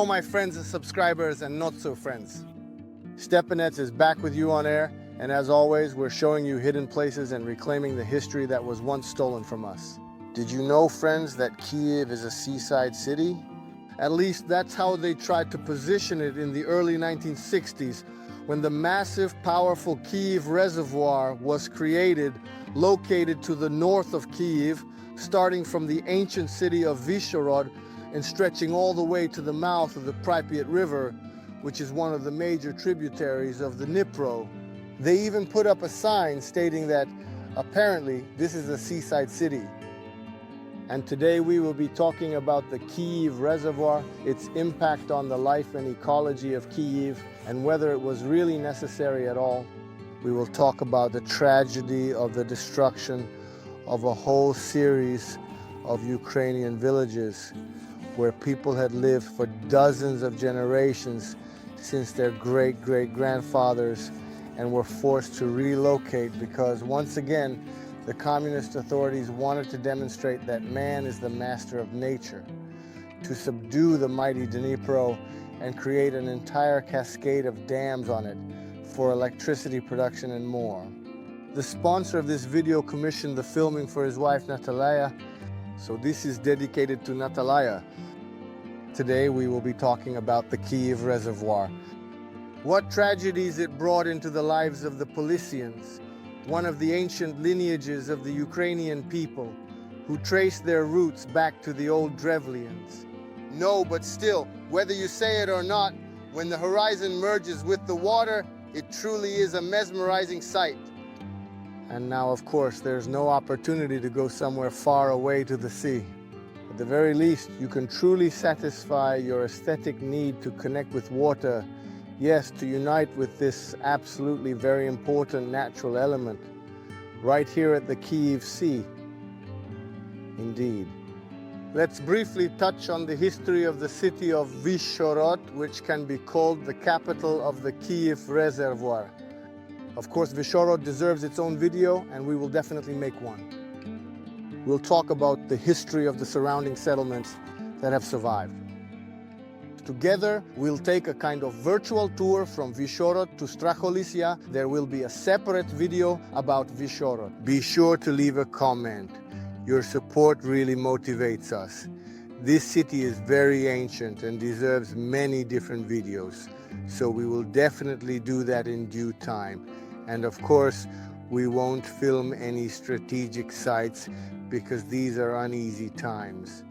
Hello my friends and subscribers and not so friends. Stepanets is back with you on air, and as always we're showing you hidden places and reclaiming the history that was once stolen from us. Did you know, friends, that Kyiv is a seaside city? At least that's how they tried to position it in the early 1960s, when the massive, powerful Kyiv Reservoir was created, located to the north of Kyiv, starting from the ancient city of Vyshhorod and stretching all the way to the mouth of the Pripyat River, which is one of the major tributaries of the Dnipro. They even put up a sign stating that apparently this is a seaside city. And today we will be talking about the Kyiv Reservoir, its impact on the life and ecology of Kyiv, and whether it was really necessary at all. We will talk about the tragedy of the destruction of a whole series of Ukrainian villages where people had lived for dozens of generations since their great-great-grandfathers and were forced to relocate because, once again, the communist authorities wanted to demonstrate that man is the master of nature, to subdue the mighty Dnipro and create an entire cascade of dams on it for electricity production and more. The sponsor of this video commissioned the filming for his wife Natalia, so this is dedicated to Natalia. Today we will be talking about the Kyiv Reservoir. What tragedies it brought into the lives of the Polissians, one of the ancient lineages of the Ukrainian people, who trace their roots back to the old Drevlians. No, but still, whether you say it or not, when the horizon merges with the water, it truly is a mesmerizing sight. And now, of course, there's no opportunity to go somewhere far away to the sea. At the very least, you can truly satisfy your aesthetic need to connect with water, yes, to unite with this absolutely very important natural element, right here at the Kyiv Sea. Indeed. Let's briefly touch on the history of the city of Vyshhorod, which can be called the capital of the Kyiv Reservoir. Of course, Vyshhorod deserves its own video, and we will definitely make one. We'll talk about the history of the surrounding settlements that have survived. Together, we'll take a kind of virtual tour from Vyshhorod to Polissia. There will be a separate video about Vyshhorod. Be sure to leave a comment. Your support really motivates us. This city is very ancient and deserves many different videos, so we will definitely do that in due time. And of course, we won't film any strategic sites because these are uneasy times.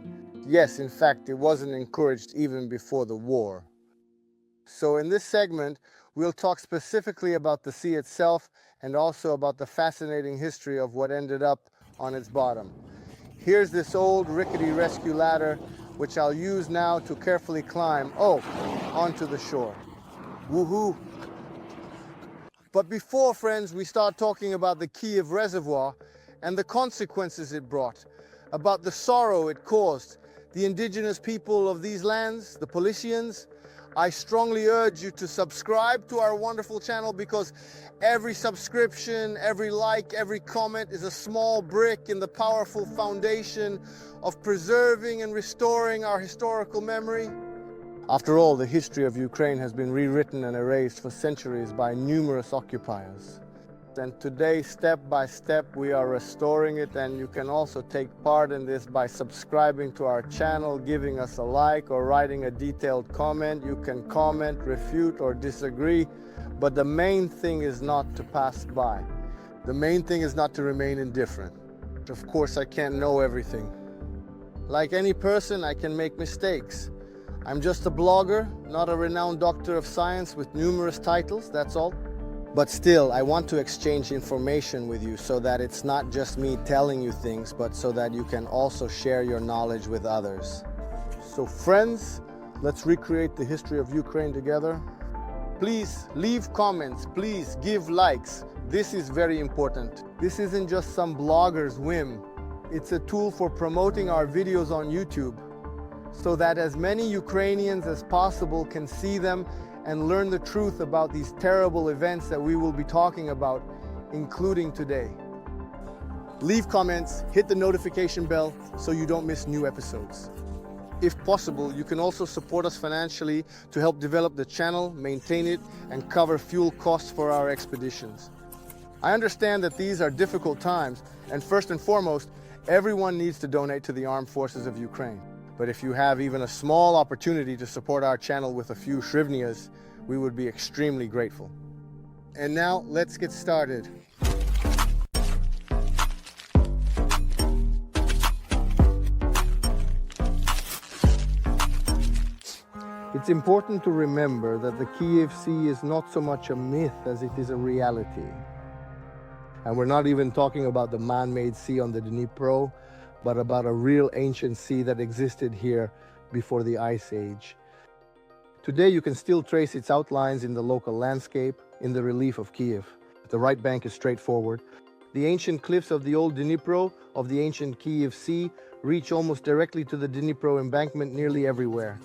Yes, in fact, it wasn't encouraged even before the war. So in this segment, we'll talk specifically about the sea itself and also about the fascinating history of what ended up on its bottom. Here's this old rickety rescue ladder, which I'll use now to carefully climb, onto the shore. Woohoo! But before, friends, we start talking about the Kyiv Reservoir and the consequences it brought, about the sorrow it caused the indigenous people of these lands, the Polissians, I strongly urge you to subscribe to our wonderful channel, because every subscription, every like, every comment is a small brick in the powerful foundation of preserving and restoring our historical memory. After all, the history of Ukraine has been rewritten and erased for centuries by numerous occupiers. And today, step by step, we are restoring it, and you can also take part in this by subscribing to our channel, giving us a like, or writing a detailed comment. You can comment, refute, or disagree, but the main thing is not to pass by. The main thing is not to remain indifferent. Of course, I can't know everything. Like any person, I can make mistakes. I'm just a blogger, not a renowned doctor of science with numerous titles, that's all. But still, I want to exchange information with you so that it's not just me telling you things, but so that you can also share your knowledge with others. So friends, let's recreate the history of Ukraine together. Please leave comments, please give likes. This is very important. This isn't just some blogger's whim. It's a tool for promoting our videos on YouTube, so that as many Ukrainians as possible can see them and learn the truth about these terrible events that we will be talking about, including today. Leave comments, hit the notification bell so you don't miss new episodes. If possible, you can also support us financially to help develop the channel, maintain it, and cover fuel costs for our expeditions. I understand that these are difficult times, and first and foremost, everyone needs to donate to the armed forces of Ukraine. But if you have even a small opportunity to support our channel with a few hryvnias, we would be extremely grateful. And now, let's get started. It's important to remember that the Kyiv Sea is not so much a myth as it is a reality. And we're not even talking about the man-made sea on the Dnipro, but about a real ancient sea that existed here before the Ice Age. Today you can still trace its outlines in the local landscape, in the relief of Kyiv. The right bank is straightforward. The ancient cliffs of the old Dnipro, of the ancient Kyiv Sea, reach almost directly to the Dnipro embankment nearly everywhere.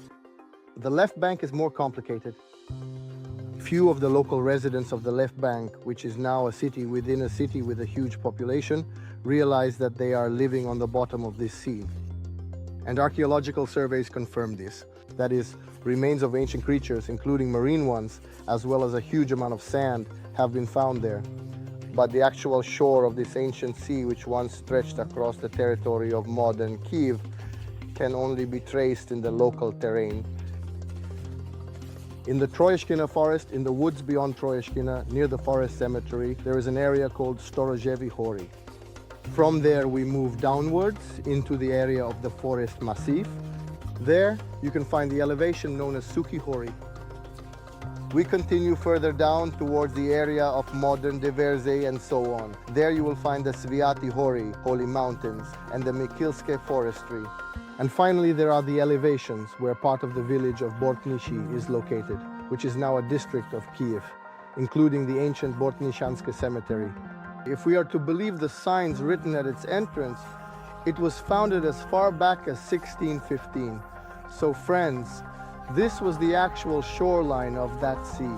The left bank is more complicated. Few of the local residents of the left bank, which is now a city within a city with a huge population, realize that they are living on the bottom of this sea. And archaeological surveys confirm this. That is, remains of ancient creatures, including marine ones, as well as a huge amount of sand, have been found there. But the actual shore of this ancient sea, which once stretched across the territory of modern Kyiv, can only be traced in the local terrain. In the Troyeshkina forest, in the woods beyond Troyeshkina, near the forest cemetery, there is an area called Storozhevi Hory. From there we move downwards into the area of the forest massif. There you can find the elevation known as Suki Hory. We continue further down towards the area of modern Deverzey and so on. There you will find the Sviati Hory, Holy Mountains, and the Mikilske Forestry. And finally, there are the elevations, where part of the village of Bortnishi is located, which is now a district of Kyiv, including the ancient Bortnishanske cemetery. If we are to believe the signs written at its entrance, it was founded as far back as 1615. So friends, this was the actual shoreline of that sea.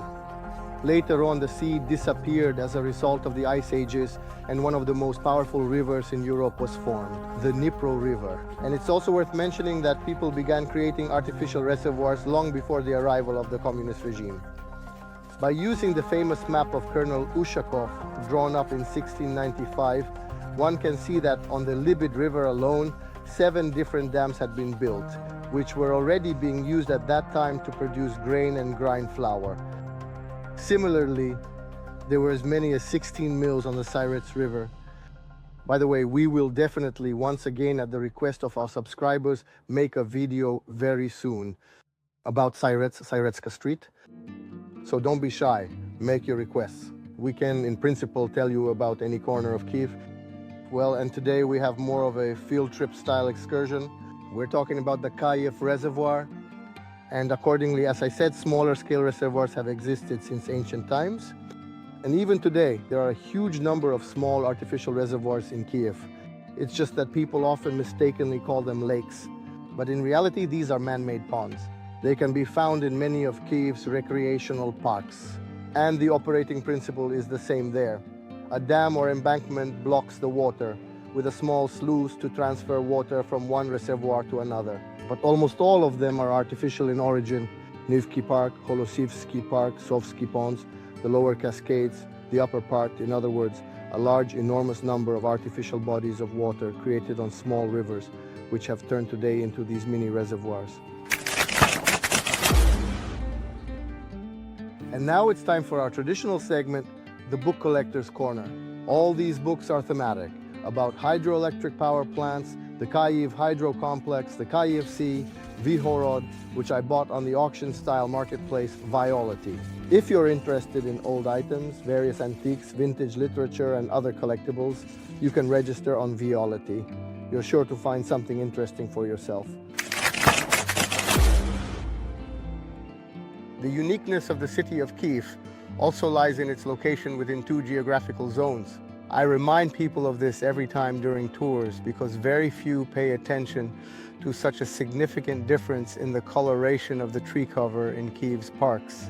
Later on, the sea disappeared as a result of the ice ages, and one of the most powerful rivers in Europe was formed, the Dnipro River. And it's also worth mentioning that people began creating artificial reservoirs long before the arrival of the communist regime. By using the famous map of Colonel Ushakov, drawn up in 1695, one can see that on the Libid River alone, 7 different dams had been built, which were already being used at that time to produce grain and grind flour. Similarly, there were as many as 16 mills on the Syrets River. By the way, we will definitely, once again at the request of our subscribers, make a video very soon about Syretska Street. So don't be shy, make your requests. We can, in principle, tell you about any corner of Kyiv. Well, and today we have more of a field trip style excursion. We're talking about the Kyiv Reservoir. And accordingly, as I said, smaller scale reservoirs have existed since ancient times. And even today, there are a huge number of small artificial reservoirs in Kyiv. It's just that people often mistakenly call them lakes. But in reality, these are man-made ponds. They can be found in many of Kyiv's recreational parks. And the operating principle is the same there. A dam or embankment blocks the water, with a small sluice to transfer water from one reservoir to another. But almost all of them are artificial in origin. Nivki Park, Holosivsky Park, Sovsky Ponds, the lower cascades, the upper part, in other words, a large, enormous number of artificial bodies of water created on small rivers, which have turned today into these mini reservoirs. And now it's time for our traditional segment, the Book Collector's Corner. All these books are thematic, about hydroelectric power plants, the Kyiv Hydro Complex, the Kyiv Sea, Vihorod, which I bought on the auction-style marketplace Violity. If you're interested in old items, various antiques, vintage literature, and other collectibles, you can register on Violity. You're sure to find something interesting for yourself. The uniqueness of the city of Kyiv also lies in its location within 2 geographical zones. I remind people of this every time during tours because very few pay attention to such a significant difference in the coloration of the tree cover in Kyiv's parks.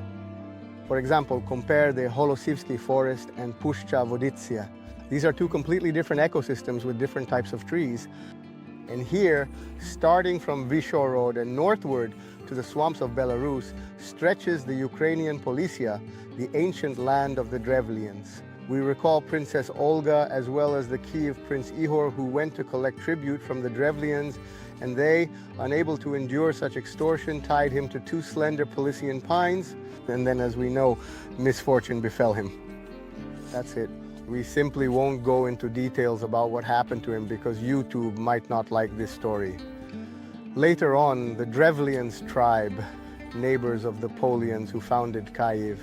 For example, compare the Holosivsky forest and Puszcza Wodicya. These are 2 completely different ecosystems with different types of trees. And here, starting from Vishorod and northward to the swamps of Belarus, stretches the Ukrainian Polissia, the ancient land of the Drevlians. We recall Princess Olga as well as the Kyiv Prince Ihor, who went to collect tribute from the Drevlians, and they, unable to endure such extortion, tied him to 2 slender Polissian pines, and then, as we know, misfortune befell him. That's it. We simply won't go into details about what happened to him because YouTube might not like this story. Later on, the Drevlians tribe, neighbors of the Polians who founded Kyiv,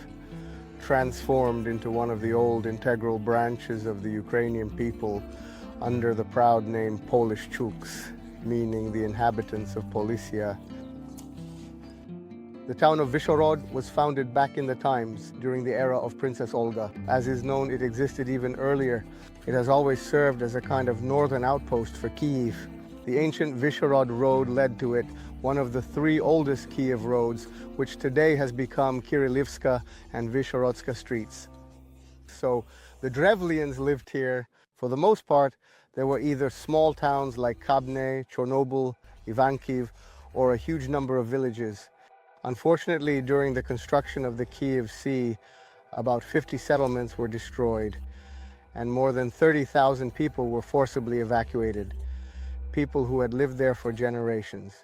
transformed into one of the old integral branches of the Ukrainian people under the proud name Polishchuks, meaning the inhabitants of Polissia. The town of Vishorod was founded back in the times during the era of Princess Olga. As is known, it existed even earlier. It has always served as a kind of northern outpost for Kyiv. The ancient Vishorod road led to it, one of the 3 oldest Kyiv roads, which today has become Kirillivska and Vishorodska streets. So the Drevlians lived here. For the most part, there were either small towns like Kabne, Chernobyl, Ivankiv, or a huge number of villages. Unfortunately, during the construction of the Kyiv Sea, about 50 settlements were destroyed, and more than 30,000 people were forcibly evacuated, people who had lived there for generations.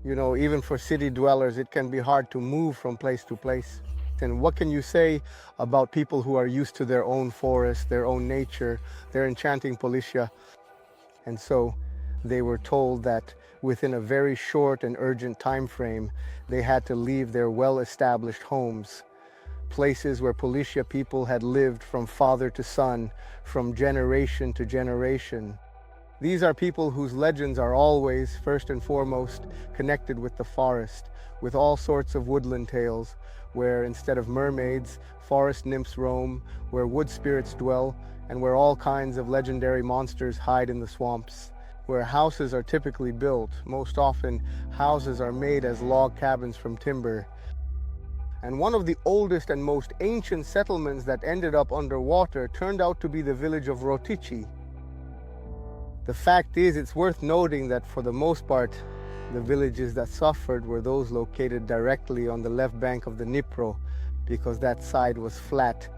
You know, even for city dwellers, it can be hard to move from place to place. And what can you say about people who are used to their own forest, their own nature, their enchanting Polissia? And so they were told that within a very short and urgent time frame, they had to leave their well-established homes, places where Polissia people had lived from father to son, from generation to generation. These are people whose legends are always, first and foremost, connected with the forest, with all sorts of woodland tales, where instead of mermaids, forest nymphs roam, where wood spirits dwell, and where all kinds of legendary monsters hide in the swamps, where houses are typically built. Most often, houses are made as log cabins from timber. And one of the oldest and most ancient settlements that ended up underwater turned out to be the village of Rotichi. The fact is, it's worth noting that for the most part, the villages that suffered were those located directly on the left bank of the Dnipro, because that side was flat.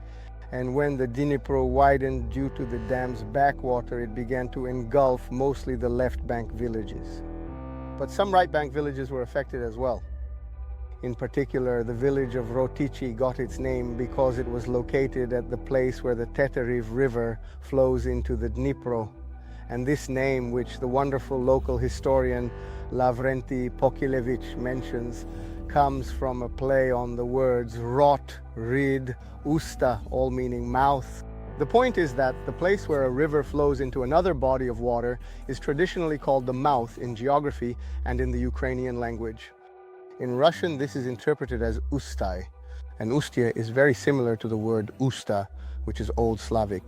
And when the Dnipro widened due to the dam's backwater, it began to engulf mostly the left bank villages. But some right bank villages were affected as well. In particular, the village of Rotichi got its name because it was located at the place where the Pirohiv River flows into the Dnipro. And this name, which the wonderful local historian Lavrenti Pokilevich mentions, comes from a play on the words rot, rid, usta, all meaning mouth. The point is that the place where a river flows into another body of water is traditionally called the mouth in geography and in the Ukrainian language. In Russian, this is interpreted as ustai, and ustia is very similar to the word usta, which is Old Slavic.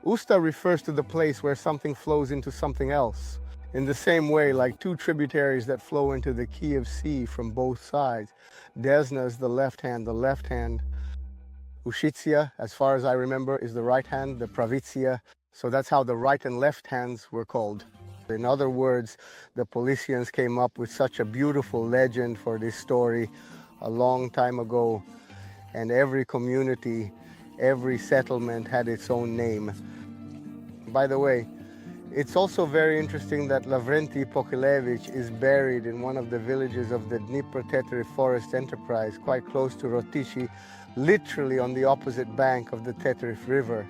Usta refers to the place where something flows into something else. In the same way, like 2 tributaries that flow into the Kyiv Sea from both sides. Desna is the left hand. Ushitsia, as far as I remember, is the right hand, the Pravitsia. So that's how the right and left hands were called. In other words, the Polissians came up with such a beautiful legend for this story a long time ago. And every community, every settlement had its own name. By the way, it's also very interesting that Lavrenti Pokilevich is buried in one of the villages of the Dnipro-Teteriv Forest Enterprise, quite close to Rotichi, literally on the opposite bank of the Teteriv River.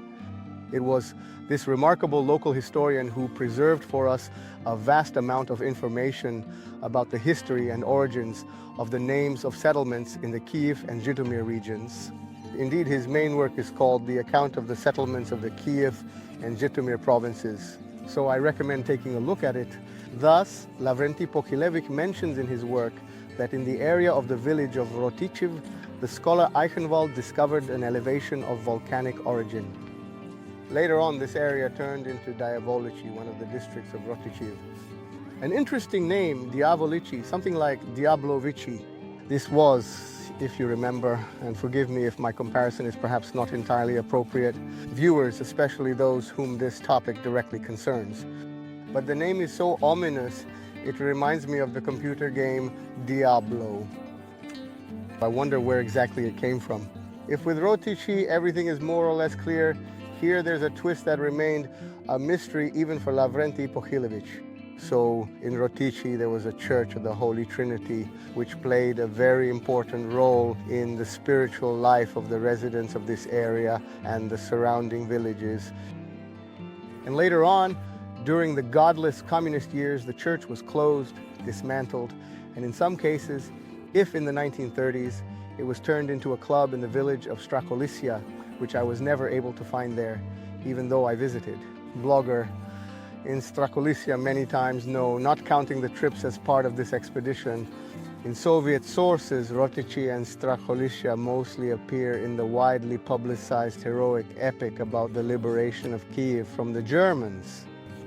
It was this remarkable local historian who preserved for us a vast amount of information about the history and origins of the names of settlements in the Kyiv and Zhytomyr regions. Indeed, his main work is called The Account of the Settlements of the Kyiv and Zhytomyr provinces. So I recommend taking a look at it. Thus, Lavrenti Pokilevich mentions in his work that in the area of the village of Rotichiv, the scholar Eichenwald discovered an elevation of volcanic origin. Later on, this area turned into Diavolici, one of the districts of Rotichiv. An interesting name, Diavolici, something like Diablovici. This was, if you remember, and forgive me if my comparison is perhaps not entirely appropriate, viewers, especially those whom this topic directly concerns. but the name is so ominous, it reminds me of the computer game Diablo. I wonder where exactly it came from. If with Rotici everything is more or less clear, here there's a twist that remained a mystery even for Lavrenti Pohilevich. So in Rotici there was a church of the Holy Trinity which played a very important role in the spiritual life of the residents of this area and the surrounding villages. And later on, during the godless communist years, the church was closed, dismantled, and in some cases, if in the 1930s, it was turned into a club in the village of Polissia, which I was never able to find there, even though I visited. Blogger in Polissia many times know, not counting the trips as part of this expedition. In Soviet sources, Rotici and Polissia mostly appear in the widely publicized heroic epic about the liberation of Kyiv from the Germans,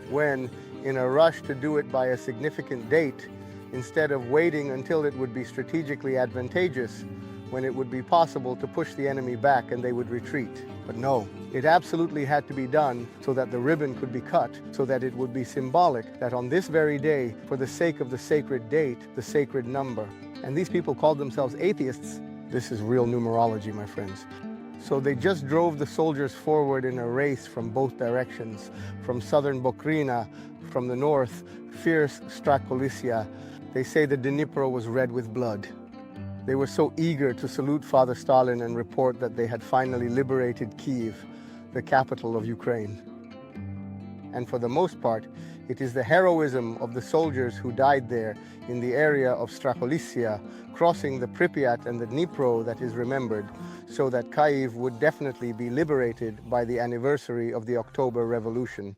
when, in a rush to do it by a significant date, instead of waiting until it would be strategically advantageous, when it would be possible to push the enemy back and they would retreat. But no, it absolutely had to be done so that the ribbon could be cut, so that it would be symbolic that on this very day, for the sake of the sacred date, the sacred number. And these people called themselves atheists. This is real numerology, my friends. So they just drove the soldiers forward in a race from both directions, from southern Bukrina, from the north, fierce Polissia. They say the Dnipro was red with blood. They were so eager to salute Father Stalin and report that they had finally liberated Kyiv, the capital of Ukraine. And for the most part, it is the heroism of the soldiers who died there in the area of Polissia, crossing the Pripyat and the Dnipro, that is remembered, so that Kyiv would definitely be liberated by the anniversary of the October Revolution.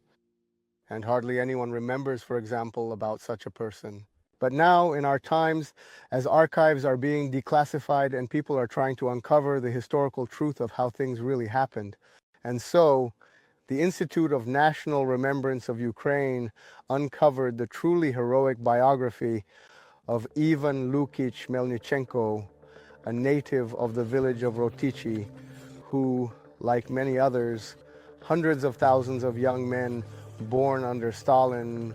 And hardly anyone remembers, for example, about such a person. But now, in our times, as archives are being declassified and people are trying to uncover the historical truth of how things really happened, and so the Institute of National Remembrance of Ukraine uncovered the truly heroic biography of Ivan Lukich Melnichenko, a native of the village of Rotici, who, like many others, hundreds of thousands of young men born under Stalin,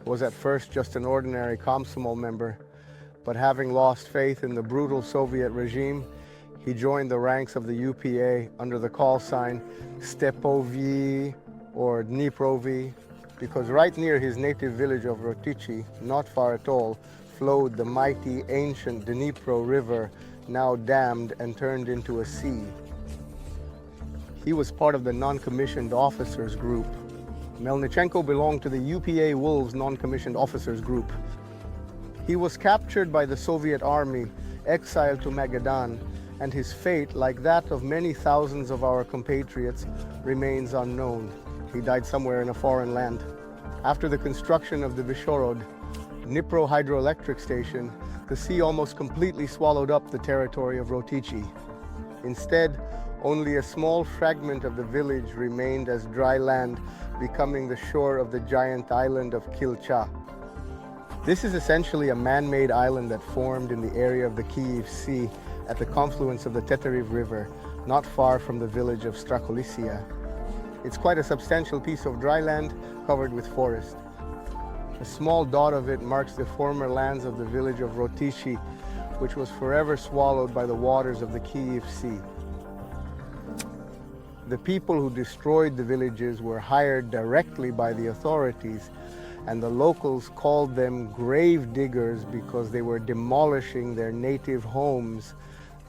was at first just an ordinary Komsomol member, but having lost faith in the brutal Soviet regime, he joined the ranks of the UPA under the call sign Stepovyi or Dniprovi, because right near his native village of Rotici, not far at all, flowed the mighty ancient Dnipro River, now dammed and turned into a sea. He was part of the non-commissioned officers group. Melnichenko belonged to the UPA Wolves non-commissioned officers group. He was captured by the Soviet army, exiled to Magadan, and his fate, like that of many thousands of our compatriots, remains unknown. He died somewhere in a foreign land. After the construction of the Vishorod, Dnipro hydroelectric station, the sea almost completely swallowed up the territory of Rotici. Instead, only a small fragment of the village remained as dry land, becoming the shore of the giant island of Kilcha. This is essentially a man-made island that formed in the area of the Kyiv Sea at the confluence of the Pirohiv River, not far from the village of Polissia. It's quite a substantial piece of dry land covered with forest. A small dot of it marks the former lands of the village of Rotici, which was forever swallowed by the waters of the Kyiv Sea. The people who destroyed the villages were hired directly by the authorities, and the locals called them grave diggers because they were demolishing their native homes,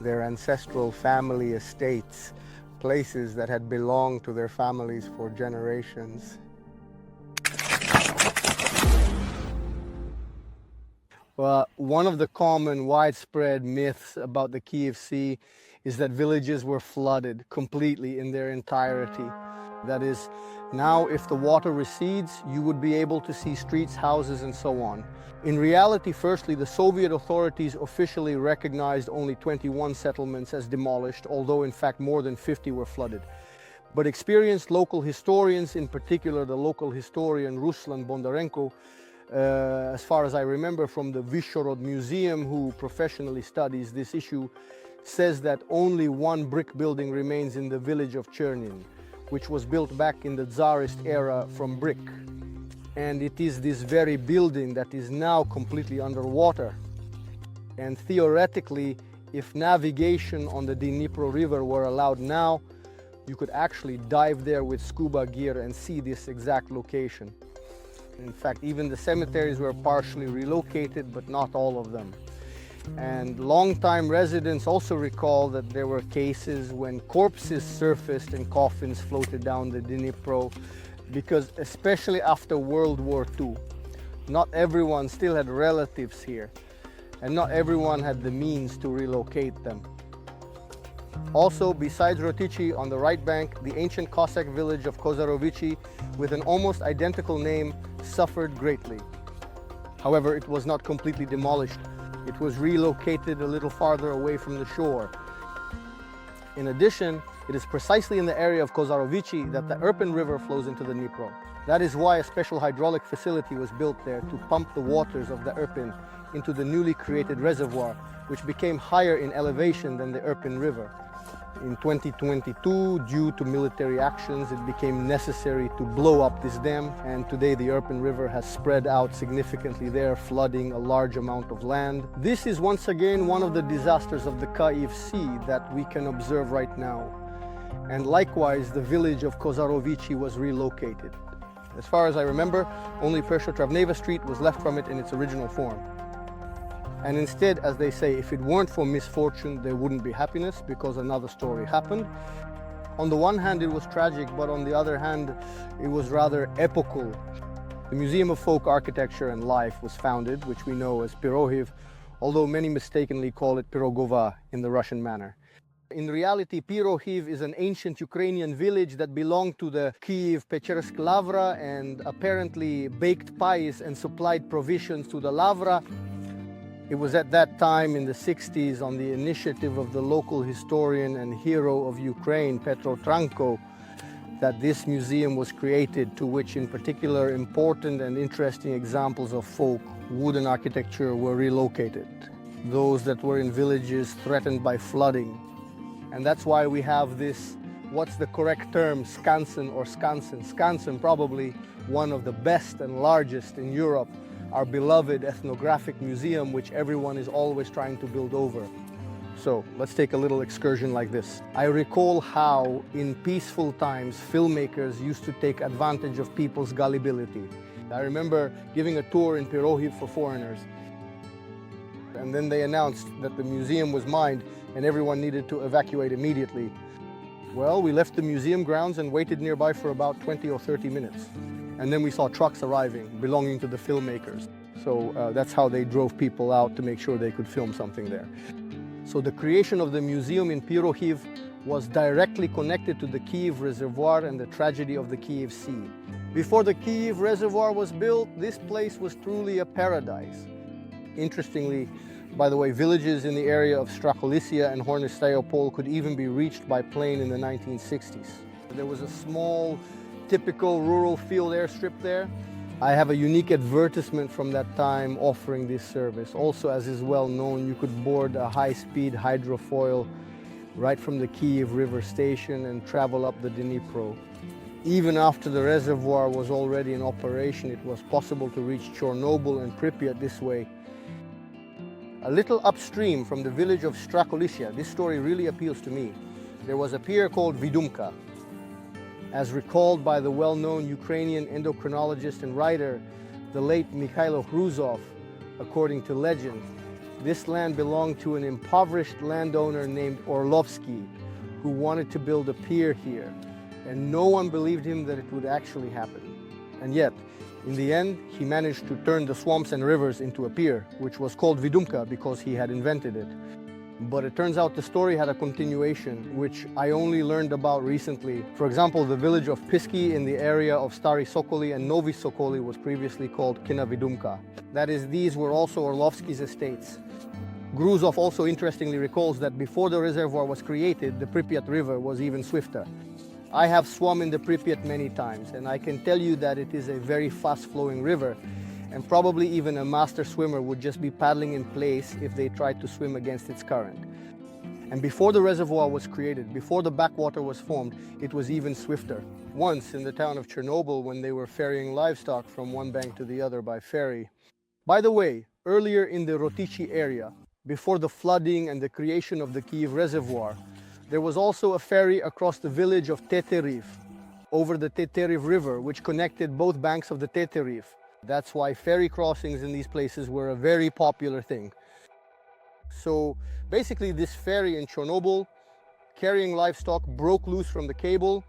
their ancestral family estates, places that had belonged to their families for generations. Well, one of the common widespread myths about the Kyiv Sea is that villages were flooded completely in their entirety. That is, now if the water recedes, you would be able to see streets, houses, and so on. In reality, firstly, the Soviet authorities officially recognized only 21 settlements as demolished, although in fact more than 50 were flooded. But experienced local historians, in particular the local historian Ruslan Bondarenko, as far as I remember from the Vishorod Museum, who professionally studies this issue, says that only one brick building remains in the village of Chernin, which was built back in the Tsarist era from brick. And it is this very building that is now completely underwater. And theoretically, if navigation on the Dnipro River were allowed now, you could actually dive there with scuba gear and see this exact location. In fact, even the cemeteries were partially relocated, but not all of them. And longtime residents also recall that there were cases when corpses surfaced and coffins floated down the Dnipro, because especially after World War II, not everyone still had relatives here, and not everyone had the means to relocate them. Also, besides Rotici on the right bank, the ancient Cossack village of Kozarovici, with an almost identical name, suffered greatly. However, it was not completely demolished. It was relocated a little farther away from the shore. In addition, it is precisely in the area of Kozarovici that the Irpin River flows into the Dnipro. That is why a special hydraulic facility was built there to pump the waters of the Irpin into the newly created reservoir, which became higher in elevation than the Irpin River. In 2022, due to military actions, it became necessary to blow up this dam, and today the Irpin River has spread out significantly there, flooding a large amount of land. This is once again one of the disasters of the Kyiv Sea that we can observe right now. And likewise, the village of Kozarovici was relocated. As far as I remember, only Persho-Travneva Street was left from it in its original form. And instead, as they say, if it weren't for misfortune, there wouldn't be happiness, because another story happened. On the one hand, it was tragic, but on the other hand, it was rather epochal. The Museum of Folk Architecture and Life was founded, which we know as Pirohiv, although many mistakenly call it Pirogova in the Russian manner. In reality, Pirohiv is an ancient Ukrainian village that belonged to the Kyiv-Pechersk Lavra, and apparently baked pies and supplied provisions to the Lavra. It was at that time in the 60s, on the initiative of the local historian and hero of Ukraine, Petro Tranko, that this museum was created, to which in particular important and interesting examples of folk wooden architecture were relocated, those that were in villages threatened by flooding. And that's why we have this, what's the correct term, skansen or skansen? Skansen, probably one of the best and largest in Europe, our beloved ethnographic museum, which everyone is always trying to build over. So let's take a little excursion like this. I recall how in peaceful times filmmakers used to take advantage of people's gullibility. I remember giving a tour in Pirohiv for foreigners, and then they announced that the museum was mined and everyone needed to evacuate immediately. Well, we left the museum grounds and waited nearby for about 20 or 30 minutes. And then we saw trucks arriving belonging to the filmmakers. So that's how they drove people out to make sure they could film something there. So the creation of the museum in Pirohiv was directly connected to the Kyiv Reservoir and the tragedy of the Kyiv Sea. Before the Kyiv Reservoir was built, this place was truly a paradise. Interestingly, by the way, villages in the area of Strakolissia and Horny-Styropol could even be reached by plane in the 1960s. There was a small, typical rural field airstrip there. I have a unique advertisement from that time offering this service. Also, as is well known, you could board a high-speed hydrofoil right from the Kyiv River station and travel up the Dnipro. Even after the reservoir was already in operation, it was possible to reach Chernobyl and Pripyat this way. A little upstream from the village of Strakolissia, this story really appeals to me. There was a pier called Vidumka. As recalled by the well-known Ukrainian endocrinologist and writer, the late Mikhailo Hruzov, according to legend, this land belonged to an impoverished landowner named Orlovsky, who wanted to build a pier here, and no one believed him that it would actually happen. And yet, in the end, he managed to turn the swamps and rivers into a pier, which was called Vidumka because he had invented it. But it turns out the story had a continuation, which I only learned about recently. For example, the village of Pisky in the area of Stary Sokoli and Novi Sokoli was previously called Kina Vidumka. That is, these were also Orlovsky's estates. Gruzov also interestingly recalls that before the reservoir was created, the Pripyat River was even swifter. I have swum in the Pripyat many times, and I can tell you that it is a very fast-flowing river, and probably even a master swimmer would just be paddling in place if they tried to swim against its current. And before the reservoir was created, before the backwater was formed, it was even swifter. Once in the town of Chernobyl, when they were ferrying livestock from one bank to the other by ferry. By the way, earlier in the Rotichi area, before the flooding and the creation of the Kyiv Reservoir, there was also a ferry across the village of Teteriv, over the Teteriv River, which connected both banks of the Teteriv. That's why ferry crossings in these places were a very popular thing. So basically this ferry in Chernobyl, carrying livestock, broke loose from the cable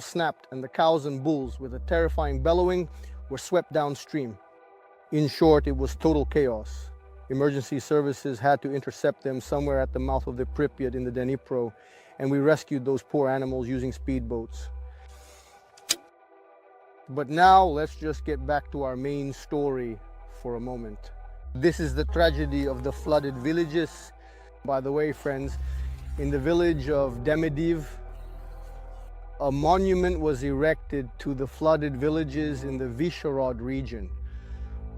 snapped, and the cows and bulls, with a terrifying bellowing, were swept downstream. In short, it was total chaos. Emergency services had to intercept them somewhere at the mouth of the Pripyat in the Dnipro, and we rescued those poor animals using speedboats. But now let's just get back to our main story for a moment. This is the tragedy of the flooded villages. By the way, friends, in the village of Demediv, a monument was erected to the flooded villages in the Vysherod region,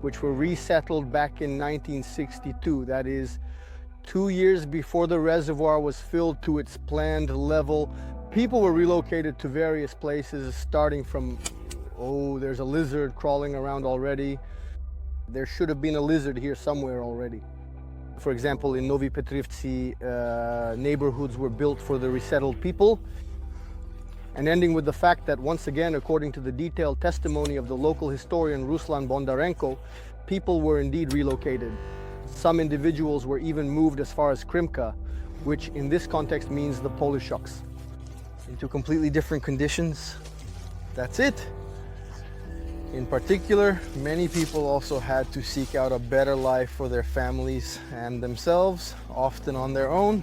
which were resettled back in 1962. That is, 2 years before the reservoir was filled to its planned level. People were relocated to various places, starting from, oh, there's a lizard crawling around already. There should have been a lizard here somewhere already. For example, in Novi Petrivci, neighborhoods were built for the resettled people. And ending with the fact that, once again, according to the detailed testimony of the local historian Ruslan Bondarenko, people were indeed relocated. Some individuals were even moved as far as Krimka, which in this context means the Polish Hoax, into completely different conditions. That's it. In particular, many people also had to seek out a better life for their families and themselves, often on their own.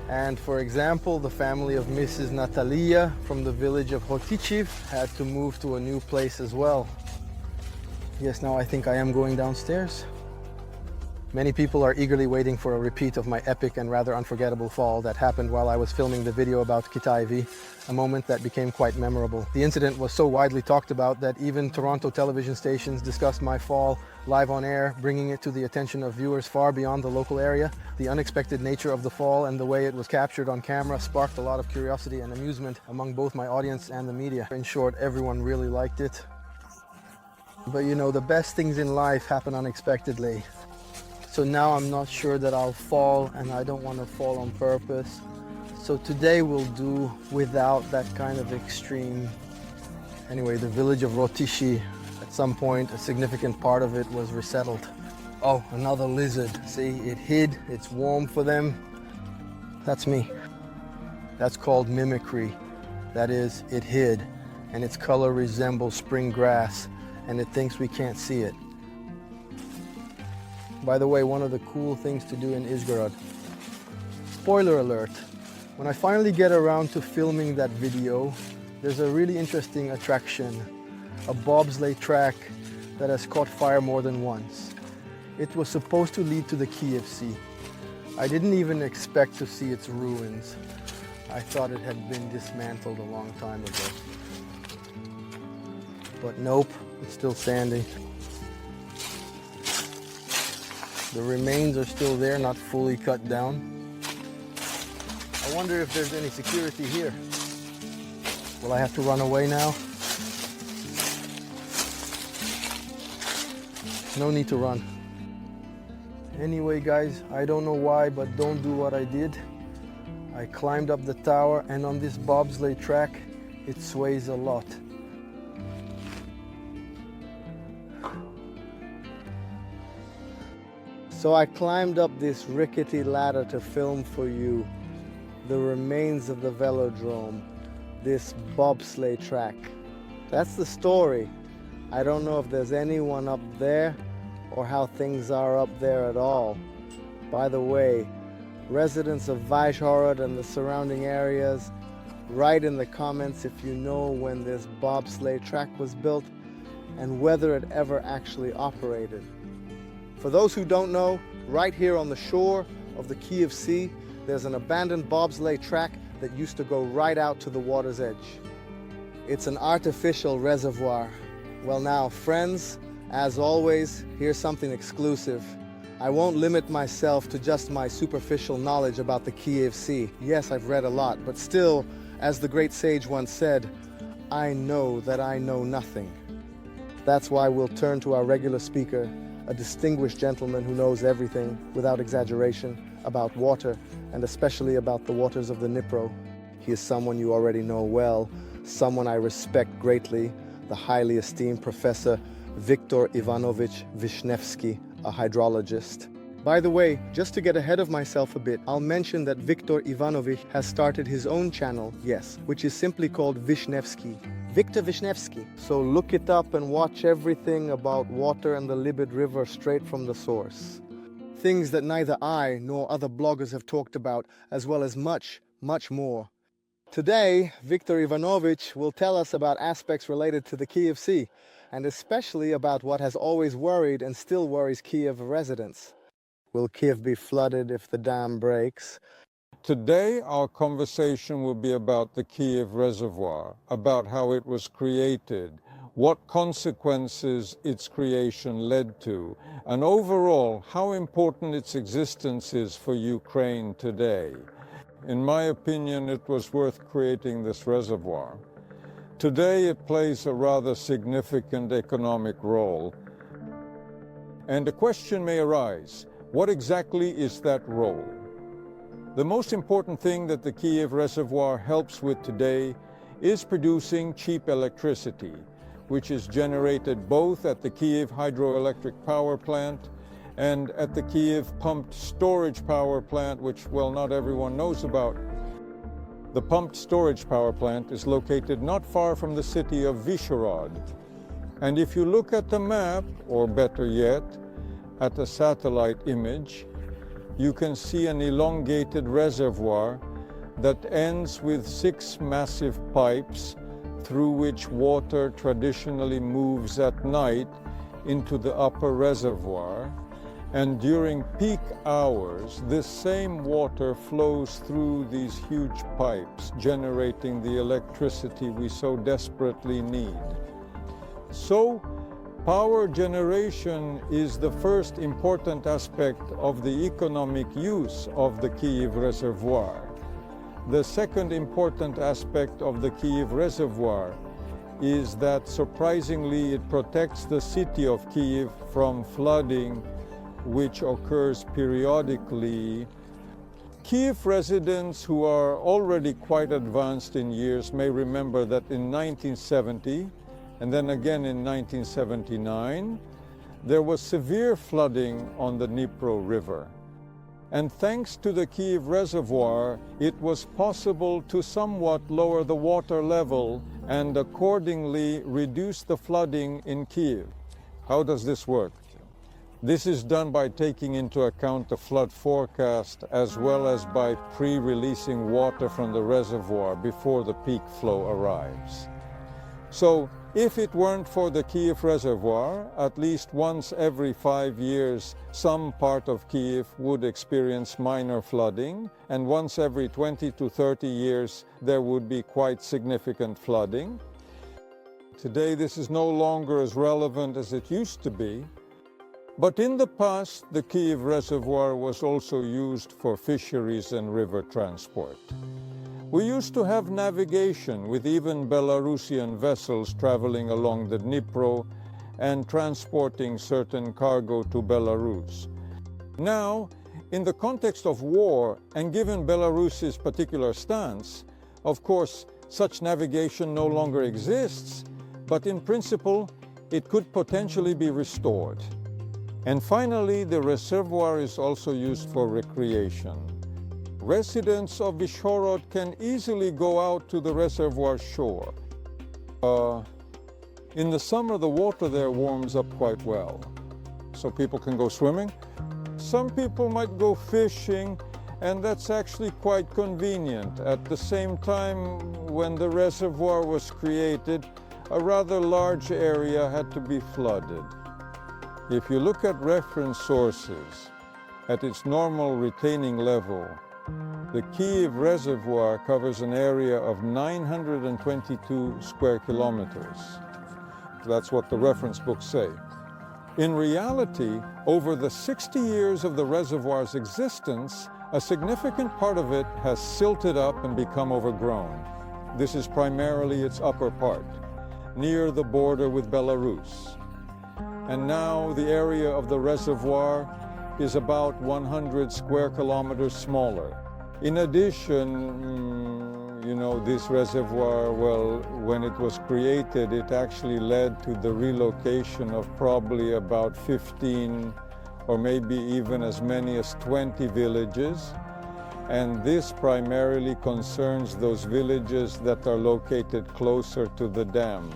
And for example, the family of Mrs. Natalia from the village of Hotichiv had to move to a new place as well. Yes, now I think I am going downstairs. Many people are eagerly waiting for a repeat of my epic and rather unforgettable fall that happened while I was filming the video about Kyiv, a moment that became quite memorable. The incident was so widely talked about that even Toronto television stations discussed my fall live on air, bringing it to the attention of viewers far beyond the local area. The unexpected nature of the fall and the way it was captured on camera sparked a lot of curiosity and amusement among both my audience and the media. In short, everyone really liked it. But you know, the best things in life happen unexpectedly. So now I'm not sure that I'll fall, and I don't want to fall on purpose. So today we'll do without that kind of extreme. Anyway, the village of Rotichi, at some point, a significant part of it was resettled. Oh, another lizard. See, it hid, it's warm for them. That's me. That's called mimicry. That is, it hid, and its color resembles spring grass, and it thinks we can't see it. By the way, one of the cool things to do in Izhgorod. Spoiler alert, when I finally get around to filming that video, there's a really interesting attraction, a bobsleigh track that has caught fire more than once. It was supposed to lead to the Kyiv Sea. I didn't even expect to see its ruins. I thought it had been dismantled a long time ago. But nope, it's still standing. The remains are still there, not fully cut down. I wonder if there's any security here. Will I have to run away now? No need to run. Anyway, guys, I don't know why, but don't do what I did. I climbed up the tower, and on this bobsleigh track, it sways a lot. So I climbed up this rickety ladder to film for you the remains of the velodrome, this bobsleigh track. That's the story. I don't know if there's anyone up there or how things are up there at all. By the way, residents of Vyshhorod and the surrounding areas, write in the comments if you know when this bobsleigh track was built and whether it ever actually operated. For those who don't know, right here on the shore of the Kyiv Sea, there's an abandoned bobsleigh track that used to go right out to the water's edge. It's an artificial reservoir. Well now, friends, as always, here's something exclusive. I won't limit myself to just my superficial knowledge about the Kyiv Sea. Yes, I've read a lot, but still, as the great sage once said, I know that I know nothing. That's why we'll turn to our regular speaker, a distinguished gentleman who knows everything, without exaggeration, about water, and especially about the waters of the Dnipro. He is someone you already know well, someone I respect greatly, the highly esteemed Professor Viktor Ivanovich Vishnevsky, a hydrologist. By the way, just to get ahead of myself a bit, I'll mention that Viktor Ivanovich has started his own channel, yes, which is simply called Vishnevsky. Viktor Vishnevsky. So look it up and watch everything about water and the Libid River straight from the source. Things that neither I nor other bloggers have talked about, as well as much, much more. Today, Viktor Ivanovich will tell us about aspects related to the Kyiv Sea, and especially about what has always worried and still worries Kyiv residents. Will Kyiv be flooded if the dam breaks? Today, our conversation will be about the Kyiv Reservoir, about how it was created, what consequences its creation led to, and overall, how important its existence is for Ukraine today. In my opinion, it was worth creating this reservoir. Today, it plays a rather significant economic role. And a question may arise, what exactly is that role? The most important thing that the Kyiv Reservoir helps with today is producing cheap electricity, which is generated both at the Kyiv hydroelectric power plant and at the Kyiv pumped storage power plant, which, well, not everyone knows about. The pumped storage power plant is located not far from the city of Vyshhorod. And if you look at the map, or better yet, at a satellite image, you can see an elongated reservoir that ends with 6 massive pipes through which water traditionally moves at night into the upper reservoir. And during peak hours, this same water flows through these huge pipes, generating the electricity we so desperately need. So, power generation is the first important aspect of the economic use of the Kyiv Reservoir. The second important aspect of the Kyiv Reservoir is that, surprisingly, it protects the city of Kyiv from flooding, which occurs periodically. Kyiv residents who are already quite advanced in years may remember that in 1970, and then again in 1979, there was severe flooding on the Dnipro River. And thanks to the Kyiv Reservoir, it was possible to somewhat lower the water level and accordingly reduce the flooding in Kyiv. How does this work? This is done by taking into account the flood forecast as well as by pre-releasing water from the reservoir before the peak flow arrives. So, if it weren't for the Kyiv Reservoir, at least once every 5 years, some part of Kyiv would experience minor flooding, and once every 20 to 30 years, there would be quite significant flooding. Today, this is no longer as relevant as it used to be. But in the past, the Kyiv Reservoir was also used for fisheries and river transport. We used to have navigation with even Belarusian vessels traveling along the Dnipro and transporting certain cargo to Belarus. Now, in the context of war, and given Belarus's particular stance, of course, such navigation no longer exists, but in principle, it could potentially be restored. And finally, the reservoir is also used for recreation. Residents of Vyshhorod can easily go out to the reservoir shore. In the summer, the water there warms up quite well, so people can go swimming. Some people might go fishing, and that's actually quite convenient. At the same time, when the reservoir was created, a rather large area had to be flooded. If you look at reference sources, at its normal retaining level, the Kyiv Reservoir covers an area of 922 square kilometers. That's what the reference books say. In reality, over the 60 years of the reservoir's existence, a significant part of it has silted up and become overgrown. This is primarily its upper part, near the border with Belarus. And now the area of the reservoir is about 100 square kilometers smaller. In addition, this reservoir, well, when it was created, it actually led to the relocation of probably about 15 or maybe even as many as 20 villages. And this primarily concerns those villages that are located closer to the dam.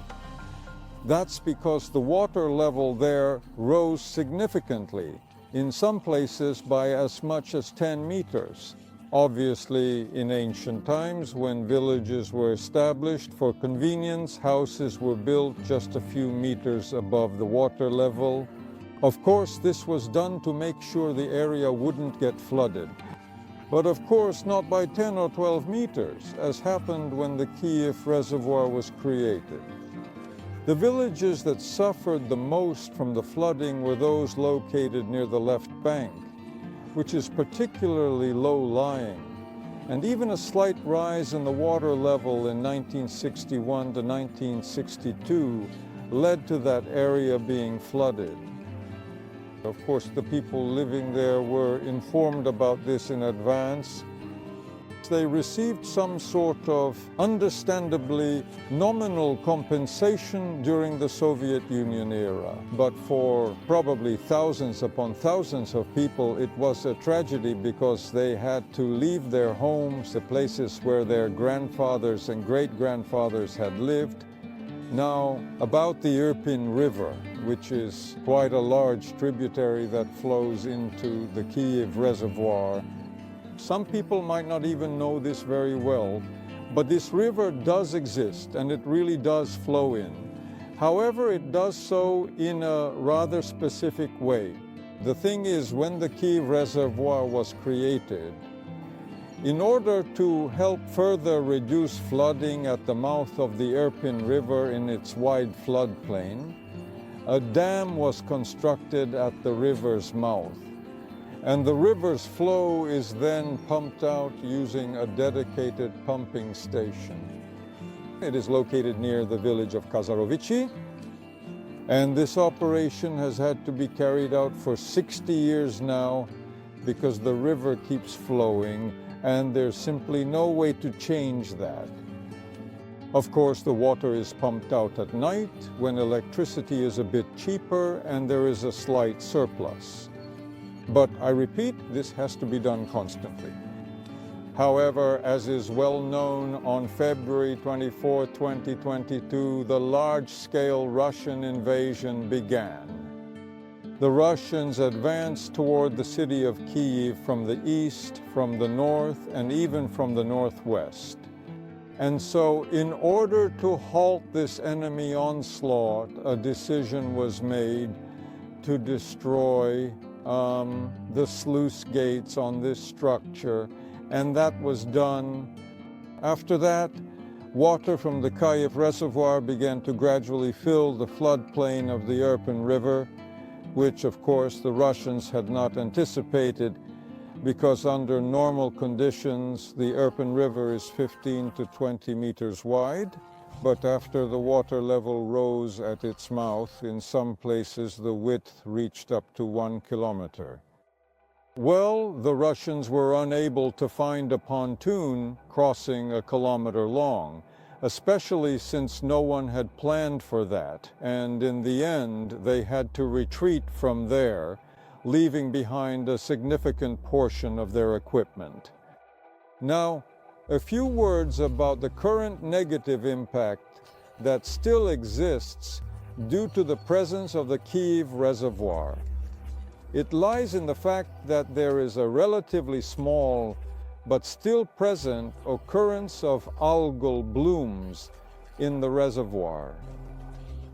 That's because the water level there rose significantly, in some places by as much as 10 meters. Obviously, in ancient times, when villages were established for convenience, houses were built just a few meters above the water level. Of course, this was done to make sure the area wouldn't get flooded. But of course, not by 10 or 12 meters, as happened when the Kyiv Reservoir was created. The villages that suffered the most from the flooding were those located near the left bank, which is particularly low-lying, and even a slight rise in the water level in 1961 to 1962 led to that area being flooded. Of course, the people living there were informed about this in advance. They received some sort of understandably nominal compensation during the Soviet Union era. But for probably thousands upon thousands of people, it was a tragedy because they had to leave their homes, the places where their grandfathers and great-grandfathers had lived. Now, about the Irpin River, which is quite a large tributary that flows into the Kyiv Reservoir. Some people might not even know this very well, but this river does exist and it really does flow in. However, it does so in a rather specific way. The thing is, when the Kyiv Reservoir was created, in order to help further reduce flooding at the mouth of the Irpin River in its wide floodplain, a dam was constructed at the river's mouth. And the river's flow is then pumped out using a dedicated pumping station. It is located near the village of Kazarovichi, and this operation has had to be carried out for 60 years now because the river keeps flowing and there's simply no way to change that. Of course, the water is pumped out at night when electricity is a bit cheaper and there is a slight surplus. But I repeat, this has to be done constantly. However, as is well known, on February 24, 2022, the large-scale Russian invasion began. The Russians advanced toward the city of Kyiv from the east, from the north, and even from the northwest. And so, in order to halt this enemy onslaught, a decision was made to destroy the sluice gates on this structure, and that was done. After that, water from the Kyiv Reservoir began to gradually fill the floodplain of the Irpin River, which of course the Russians had not anticipated, because under normal conditions the Irpin River is 15 to 20 meters wide. But after the water level rose at its mouth, in some places the width reached up to 1 kilometer. Well, the Russians were unable to find a pontoon crossing 1 kilometer long, especially since no one had planned for that, and in the end they had to retreat from there, leaving behind a significant portion of their equipment. Now, a few words about the current negative impact that still exists due to the presence of the Kyiv Reservoir. It lies in the fact that there is a relatively small but still present occurrence of algal blooms in the reservoir.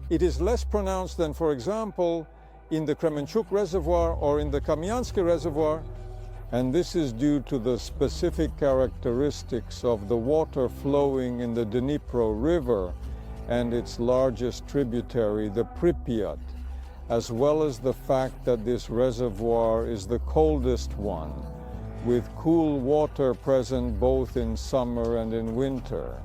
It is less pronounced than, for example, in the Kremenchuk Reservoir or in the Kamyansky Reservoir, and this is due to the specific characteristics of the water flowing in the Dnipro River and its largest tributary, the Pripyat, as well as the fact that this reservoir is the coldest one, with cool water present both in summer and in winter.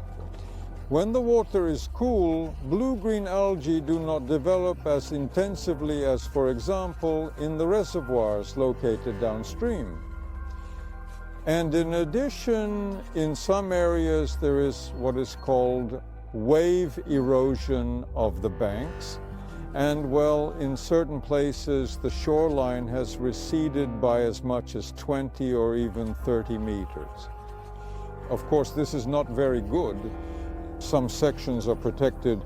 When the water is cool, blue-green algae do not develop as intensively as, for example, in the reservoirs located downstream. And in addition, in some areas there is what is called wave erosion of the banks. And well, in certain places, the shoreline has receded by as much as 20 or even 30 meters. Of course, this is not very good. Some sections are protected.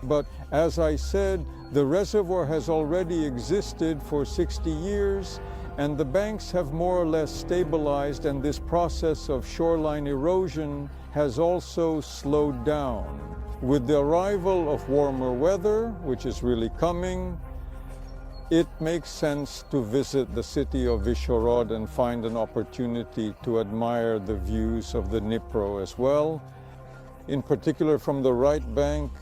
But as I said, the reservoir has already existed for 60 years, and the banks have more or less stabilized, and this process of shoreline erosion has also slowed down. With the arrival of warmer weather, which is really coming, it makes sense to visit the city of Vyshhorod and find an opportunity to admire the views of the Dnipro as well. In particular, from the right bank,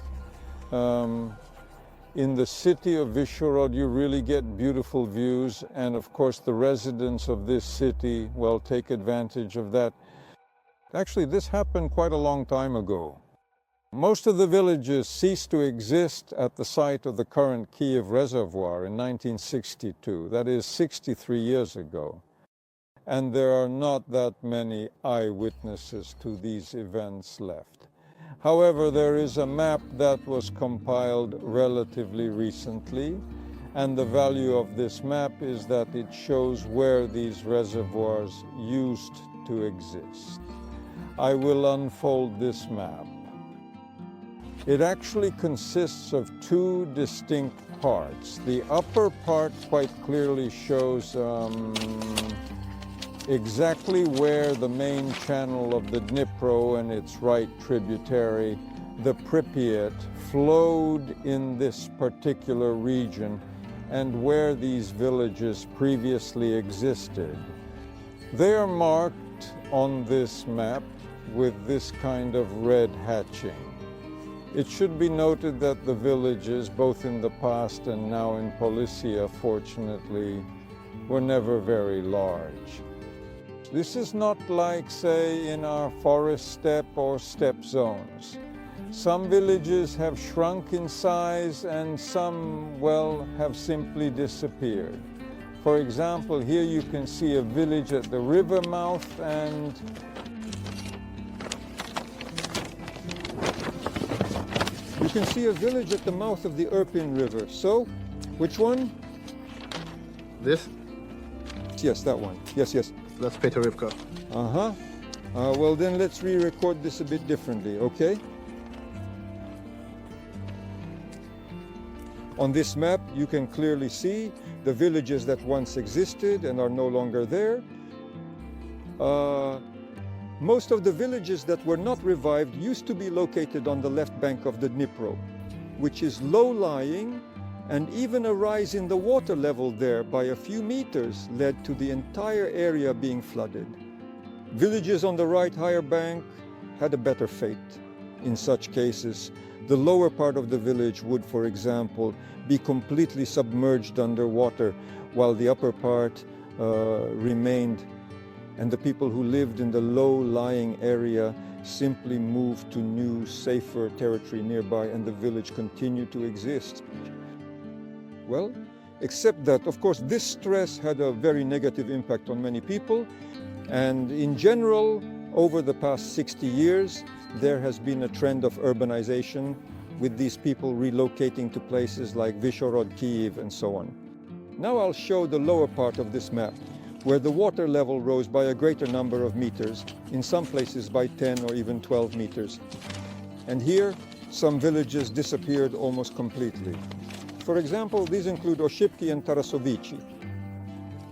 in the city of Vyshhorod, you really get beautiful views, and of course the residents of this city, well, take advantage of that. Actually, this happened quite a long time ago. Most of the villages ceased to exist at the site of the current Kyiv Reservoir in 1962, that is 63 years ago. And there are not that many eyewitnesses to these events left. However, there is a map that was compiled relatively recently, and the value of this map is that it shows where these reservoirs used to exist. I will unfold this map. It actually consists of two distinct parts. The upper part quite clearly shows exactly where the main channel of the Dnipro and its right tributary, the Pripyat, flowed in this particular region and where these villages previously existed. They are marked on this map with this kind of red hatching. It should be noted that the villages, both in the past and now in Polissia, fortunately, were never very large. This is not like, say, in our forest steppe or steppe zones. Some villages have shrunk in size and some, well, have simply disappeared. For example, here you can see a village at the river mouth, and you can see a village at the mouth of the Irpin River. So, which one? This? Yes, that one. Yes, yes. That's Pirohiv. Uh-huh. Well, then let's re-record this a bit differently, okay? On this map, you can clearly see the villages that once existed and are no longer there. Most of the villages that were not revived used to be located on the left bank of the Dnipro, which is low-lying, and even a rise in the water level there by a few meters led to the entire area being flooded. Villages on the right higher bank had a better fate. In such cases, the lower part of the village would, for example, be completely submerged underwater, while the upper part remained, and the people who lived in the low-lying area simply moved to new, safer territory nearby, and the village continued to exist. Well, except that, of course, this stress had a very negative impact on many people, and in general, over the past 60 years, there has been a trend of urbanization, with these people relocating to places like Vyshhorod, Kyiv, and so on. Now I'll show the lower part of this map, where the water level rose by a greater number of meters, in some places by 10 or even 12 meters. And here, some villages disappeared almost completely. For example, these include Oshipki and Tarasovichi.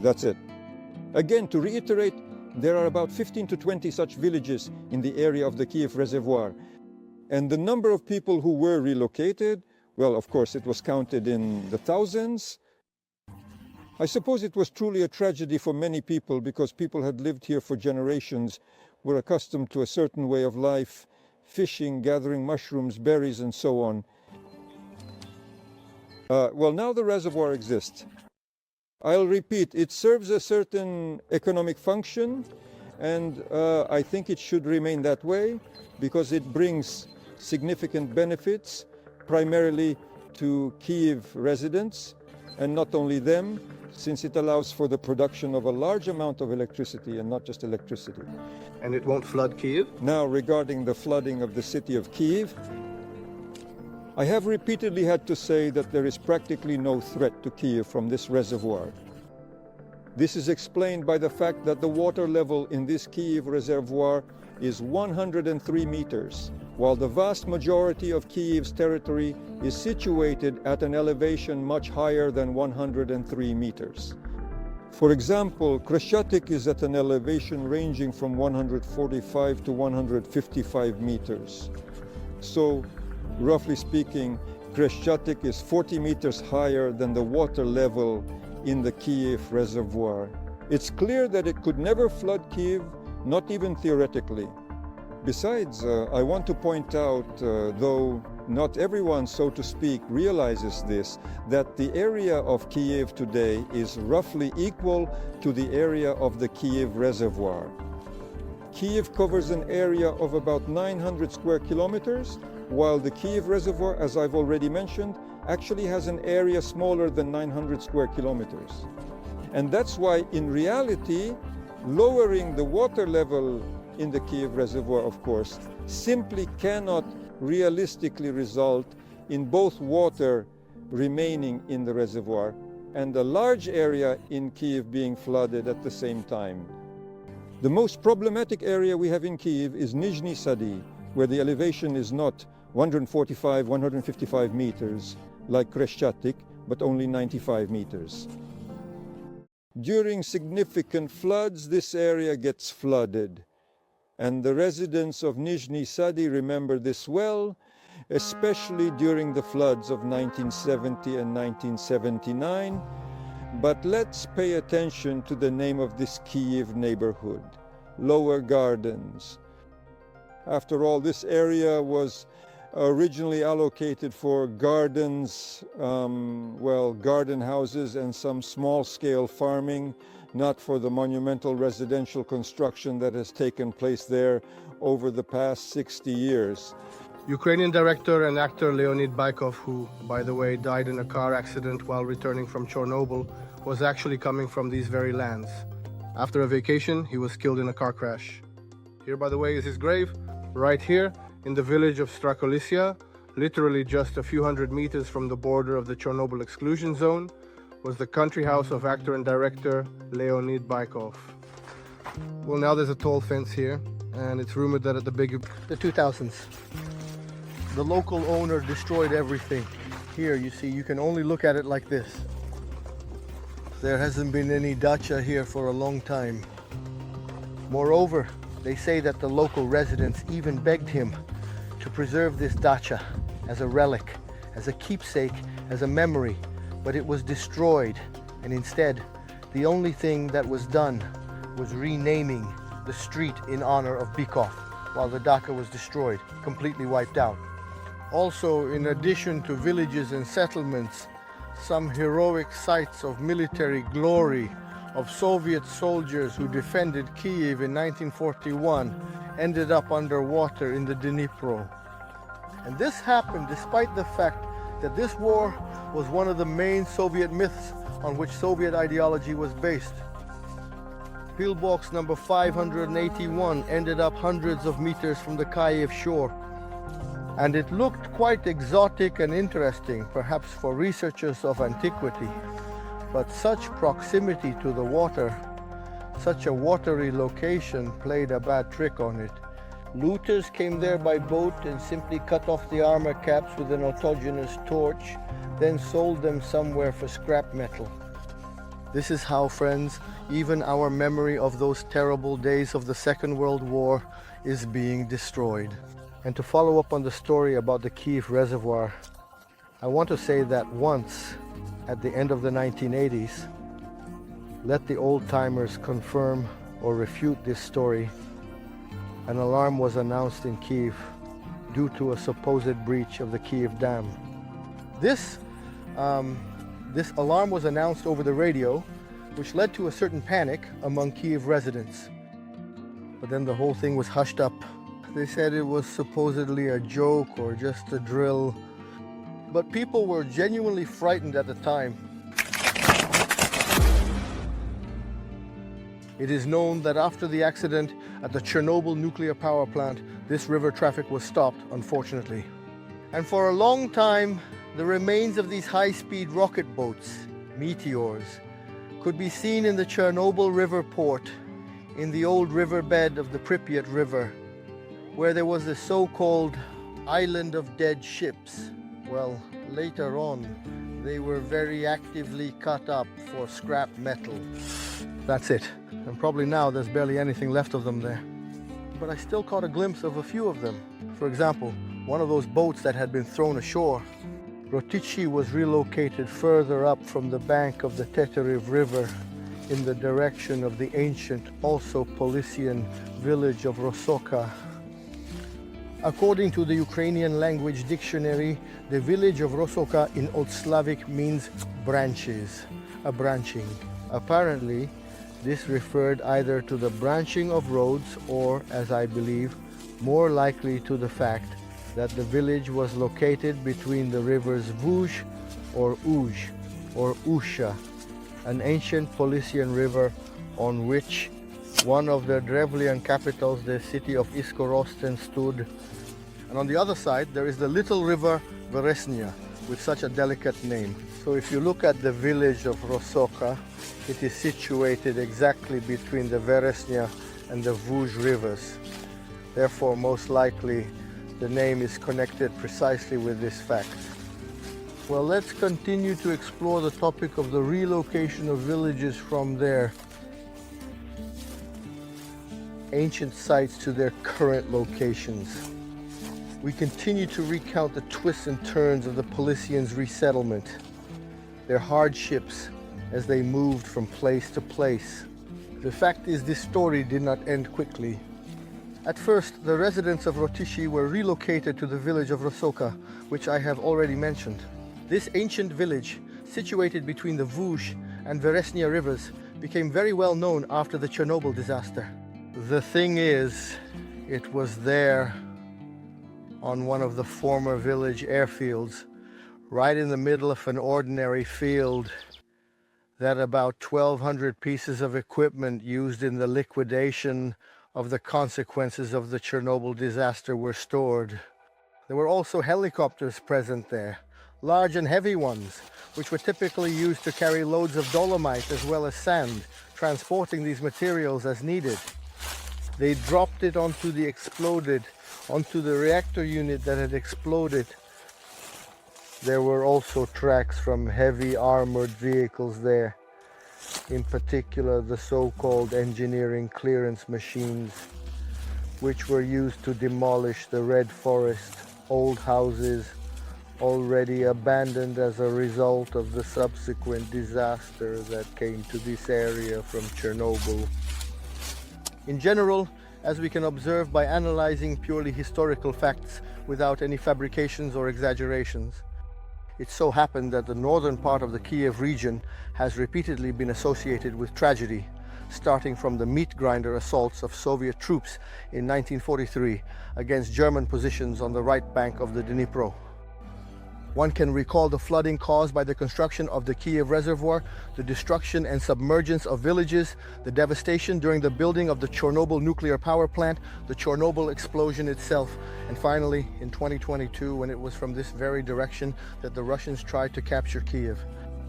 That's it. Again, to reiterate, there are about 15 to 20 such villages in the area of the Kyiv Reservoir. And the number of people who were relocated, well, of course, it was counted in the thousands. I suppose it was truly a tragedy for many people because people had lived here for generations, were accustomed to a certain way of life, fishing, gathering mushrooms, berries, and so on. Well, now the reservoir exists. I'll repeat, it serves a certain economic function, and I think it should remain that way because it brings significant benefits, primarily to Kyiv residents, and not only them, since it allows for the production of a large amount of electricity and not just electricity. And it won't flood Kyiv? Now, regarding the flooding of the city of Kyiv, I have repeatedly had to say that there is practically no threat to Kyiv from this reservoir. This is explained by the fact that the water level in this Kyiv reservoir is 103 meters, while the vast majority of Kyiv's territory is situated at an elevation much higher than 103 meters. For example, Khreshchatyk is at an elevation ranging from 145 to 155 meters. So, roughly speaking, Khreshchatyk is 40 meters higher than the water level in the Kyiv reservoir. It's clear that it could never flood Kyiv, not even theoretically. Besides, I want to point out, though not everyone, so to speak, realizes this, that the area of Kyiv today is roughly equal to the area of the Kyiv reservoir. Kyiv covers an area of about 900 square kilometers, while the Kyiv reservoir, as I've already mentioned, actually has an area smaller than 900 square kilometers. And that's why, in reality, lowering the water level in the Kyiv reservoir, of course, simply cannot realistically result in both water remaining in the reservoir and a large area in Kyiv being flooded at the same time. The most problematic area we have in Kyiv is Nizhny Sady, where the elevation is not 145, 155 meters like Khreshchatyk, but only 95 meters. During significant floods, this area gets flooded. And the residents of Nizhny Sady remember this well, especially during the floods of 1970 and 1979. But let's pay attention to the name of this Kyiv neighborhood, Lower Gardens. After all, this area was originally allocated for gardens, garden houses and some small-scale farming, not for the monumental residential construction that has taken place there over the past 60 years. Ukrainian director and actor Leonid Baikov, who, by the way, died in a car accident while returning from Chernobyl, was actually coming from these very lands. After a vacation, he was killed in a car crash. Here, by the way, is his grave, right here in the village of Polissia, literally just a few hundred meters from the border of the Chernobyl exclusion zone, was the country house of actor and director Leonid Baikov. Well, now there's a tall fence here, and it's rumored that at the 2000s, the local owner destroyed everything. Here, you see, you can only look at it like this. There hasn't been any dacha here for a long time. Moreover, they say that the local residents even begged him to preserve this dacha as a relic, as a keepsake, as a memory, but it was destroyed, and instead, the only thing that was done was renaming the street in honor of Bykov, while the dacha was destroyed, completely wiped out. Also, in addition to villages and settlements, some heroic sites of military glory of Soviet soldiers who defended Kyiv in 1941 ended up underwater in the Dnipro. And this happened despite the fact that this war was one of the main Soviet myths on which Soviet ideology was based. Pillbox number 581 ended up hundreds of meters from the Kyiv shore. And it looked quite exotic and interesting, perhaps for researchers of antiquity. But such proximity to the water, such a watery location, played a bad trick on it. Looters came there by boat and simply cut off the armor caps with an autogenous torch, then sold them somewhere for scrap metal. This is how, friends, even our memory of those terrible days of the Second World War is being destroyed. And to follow up on the story about the Kyiv Reservoir, I want to say that once, at the end of the 1980s, let the old-timers confirm or refute this story, an alarm was announced in Kyiv due to a supposed breach of the Kyiv Dam. This This alarm was announced over the radio, which led to a certain panic among Kyiv residents. But then the whole thing was hushed up. They said it was supposedly a joke or just a drill. But people were genuinely frightened at the time. It is known that after the accident at the Chernobyl nuclear power plant, this river traffic was stopped, unfortunately. And for a long time, the remains of these high-speed rocket boats, meteors, could be seen in the Chernobyl river port, in the old riverbed of the Pripyat River, where there was the so-called island of dead ships. Well, later on, they were very actively cut up for scrap metal. That's it. And probably now there's barely anything left of them there. But I still caught a glimpse of a few of them. For example, one of those boats that had been thrown ashore. Rotichi was relocated further up from the bank of the Pirohiv River in the direction of the ancient, also Polissian village of Rosoka. According to the Ukrainian language dictionary, the village of Rosoka in Old Slavic means branches, a branching. Apparently, this referred either to the branching of roads or, as I believe, more likely to the fact that the village was located between the rivers Vuj or Uj or Usha, an ancient Polissian river on which one of the Drevlian capitals, the city of Iskorosten, stood. And on the other side, there is the little river Veresnia, with such a delicate name. So if you look at the village of Rosoka, it is situated exactly between the Veresnia and the Vuj rivers. Therefore, most likely, the name is connected precisely with this fact. Well, let's continue to explore the topic of the relocation of villages from their ancient sites to their current locations. We continue to recount the twists and turns of the Polissians' resettlement, their hardships as they moved from place to place. The fact is, this story did not end quickly. At first, the residents of Rotichi were relocated to the village of Rosoka, which I have already mentioned. This ancient village, situated between the Vuj and Veresnia rivers, became very well known after the Chernobyl disaster. The thing is, it was there on one of the former village airfields, right in the middle of an ordinary field, that about 1,200 pieces of equipment used in the liquidation of the consequences of the Chernobyl disaster were stored. There were also helicopters present there, large and heavy ones, which were typically used to carry loads of dolomite as well as sand, transporting these materials as needed. They dropped it onto the reactor unit that had exploded. There were also tracks from heavy armored vehicles there, in particular the so-called engineering clearance machines, which were used to demolish the Red Forest, old houses already abandoned as a result of the subsequent disaster that came to this area from Chernobyl. In general, as we can observe by analyzing purely historical facts without any fabrications or exaggerations, it so happened that the northern part of the Kyiv region has repeatedly been associated with tragedy, starting from the meat grinder assaults of Soviet troops in 1943 against German positions on the right bank of the Dnipro. One can recall the flooding caused by the construction of the Kyiv Reservoir, the destruction and submergence of villages, the devastation during the building of the Chernobyl nuclear power plant, the Chernobyl explosion itself, and finally, in 2022, when it was from this very direction that the Russians tried to capture Kyiv.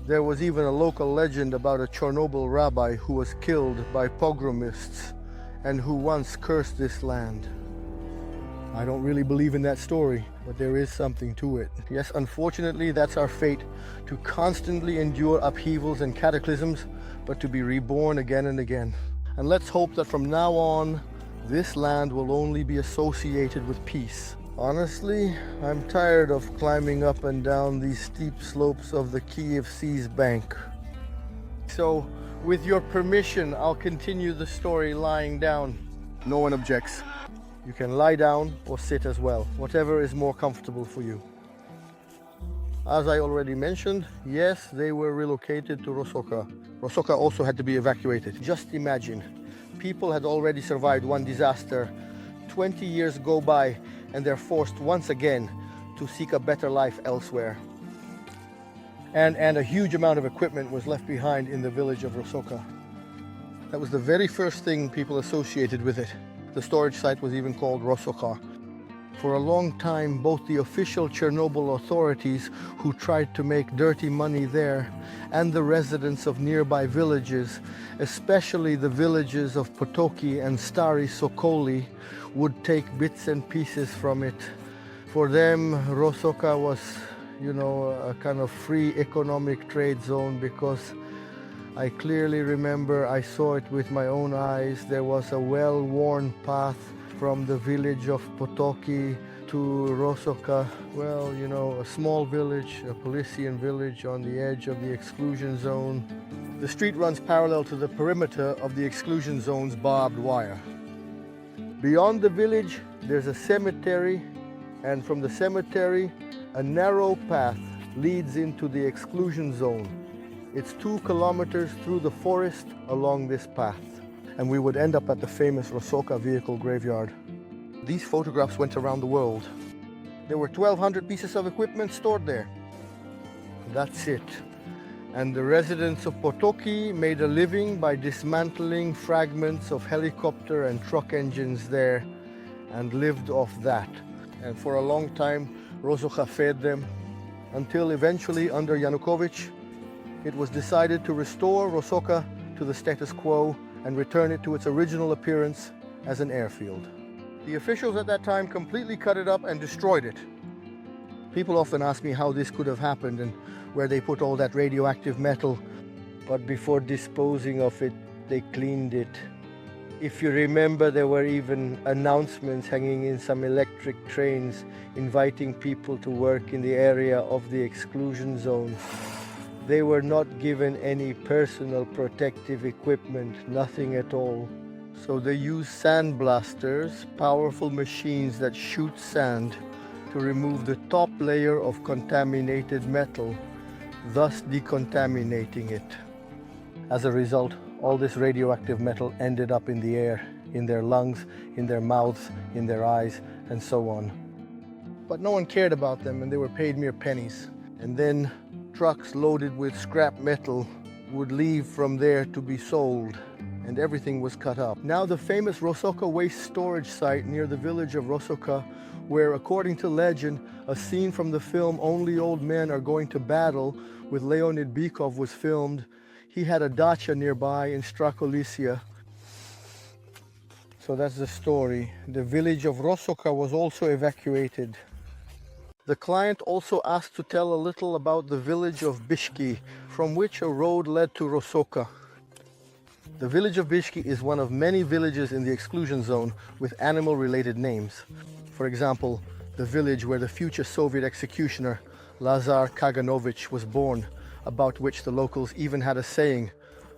There was even a local legend about a Chernobyl rabbi who was killed by pogromists and who once cursed this land. I don't really believe in that story, but there is something to it. Yes, unfortunately, that's our fate, to constantly endure upheavals and cataclysms, but to be reborn again and again. And let's hope that from now on, this land will only be associated with peace. Honestly, I'm tired of climbing up and down these steep slopes of the Kyiv Sea's bank. So, with your permission, I'll continue the story lying down. No one objects. You can lie down or sit as well, whatever is more comfortable for you. As I already mentioned, yes, they were relocated to Rosoka. Rosoka also had to be evacuated. Just imagine, people had already survived one disaster. 20 years go by and they're forced once again to seek a better life elsewhere. And a huge amount of equipment was left behind in the village of Rosoka. That was the very first thing people associated with it. The storage site was even called Rosoka. For a long time, both the official Chernobyl authorities who tried to make dirty money there and the residents of nearby villages, especially the villages of Potoki and Stary Sokoli, would take bits and pieces from it. For them, Rosoka was, a kind of free economic trade zone, because I clearly remember I saw it with my own eyes. There was a well-worn path from the village of Potoki to Rosoka. Well, a small village, a Polissian village on the edge of the exclusion zone. The street runs parallel to the perimeter of the exclusion zone's barbed wire. Beyond the village, there's a cemetery, and from the cemetery, a narrow path leads into the exclusion zone. It's 2 kilometers through the forest along this path, and we would end up at the famous Rosoka vehicle graveyard. These photographs went around the world. There were 1,200 pieces of equipment stored there. That's it. And the residents of Potoki made a living by dismantling fragments of helicopter and truck engines there, and lived off that. And for a long time, Rosoka fed them, until eventually, under Yanukovych, it was decided to restore Rosoka to the status quo and return it to its original appearance as an airfield. The officials at that time completely cut it up and destroyed it. People often ask me how this could have happened and where they put all that radioactive metal, but before disposing of it, they cleaned it. If you remember, there were even announcements hanging in some electric trains inviting people to work in the area of the exclusion zone. They were not given any personal protective equipment, nothing at all. So they used sandblasters, powerful machines that shoot sand, to remove the top layer of contaminated metal, thus decontaminating it. As a result, all this radioactive metal ended up in the air, in their lungs, in their mouths, in their eyes, and so on. But no one cared about them, and they were paid mere pennies. And then trucks loaded with scrap metal would leave from there to be sold, and everything was cut up. Now the famous Rosoka waste storage site near the village of Rosoka, where, according to legend, a scene from the film Only Old Men Are Going to Battle with Leonid Bykov was filmed. He had a dacha nearby in Strakolissia. So that's the story. The village of Rosoka was also evacuated. The client also asked to tell a little about the village of Bishki, from which a road led to Rosoka. The village of Bishki is one of many villages in the exclusion zone with animal-related names. For example, the village where the future Soviet executioner Lazar Kaganovich was born, about which the locals even had a saying,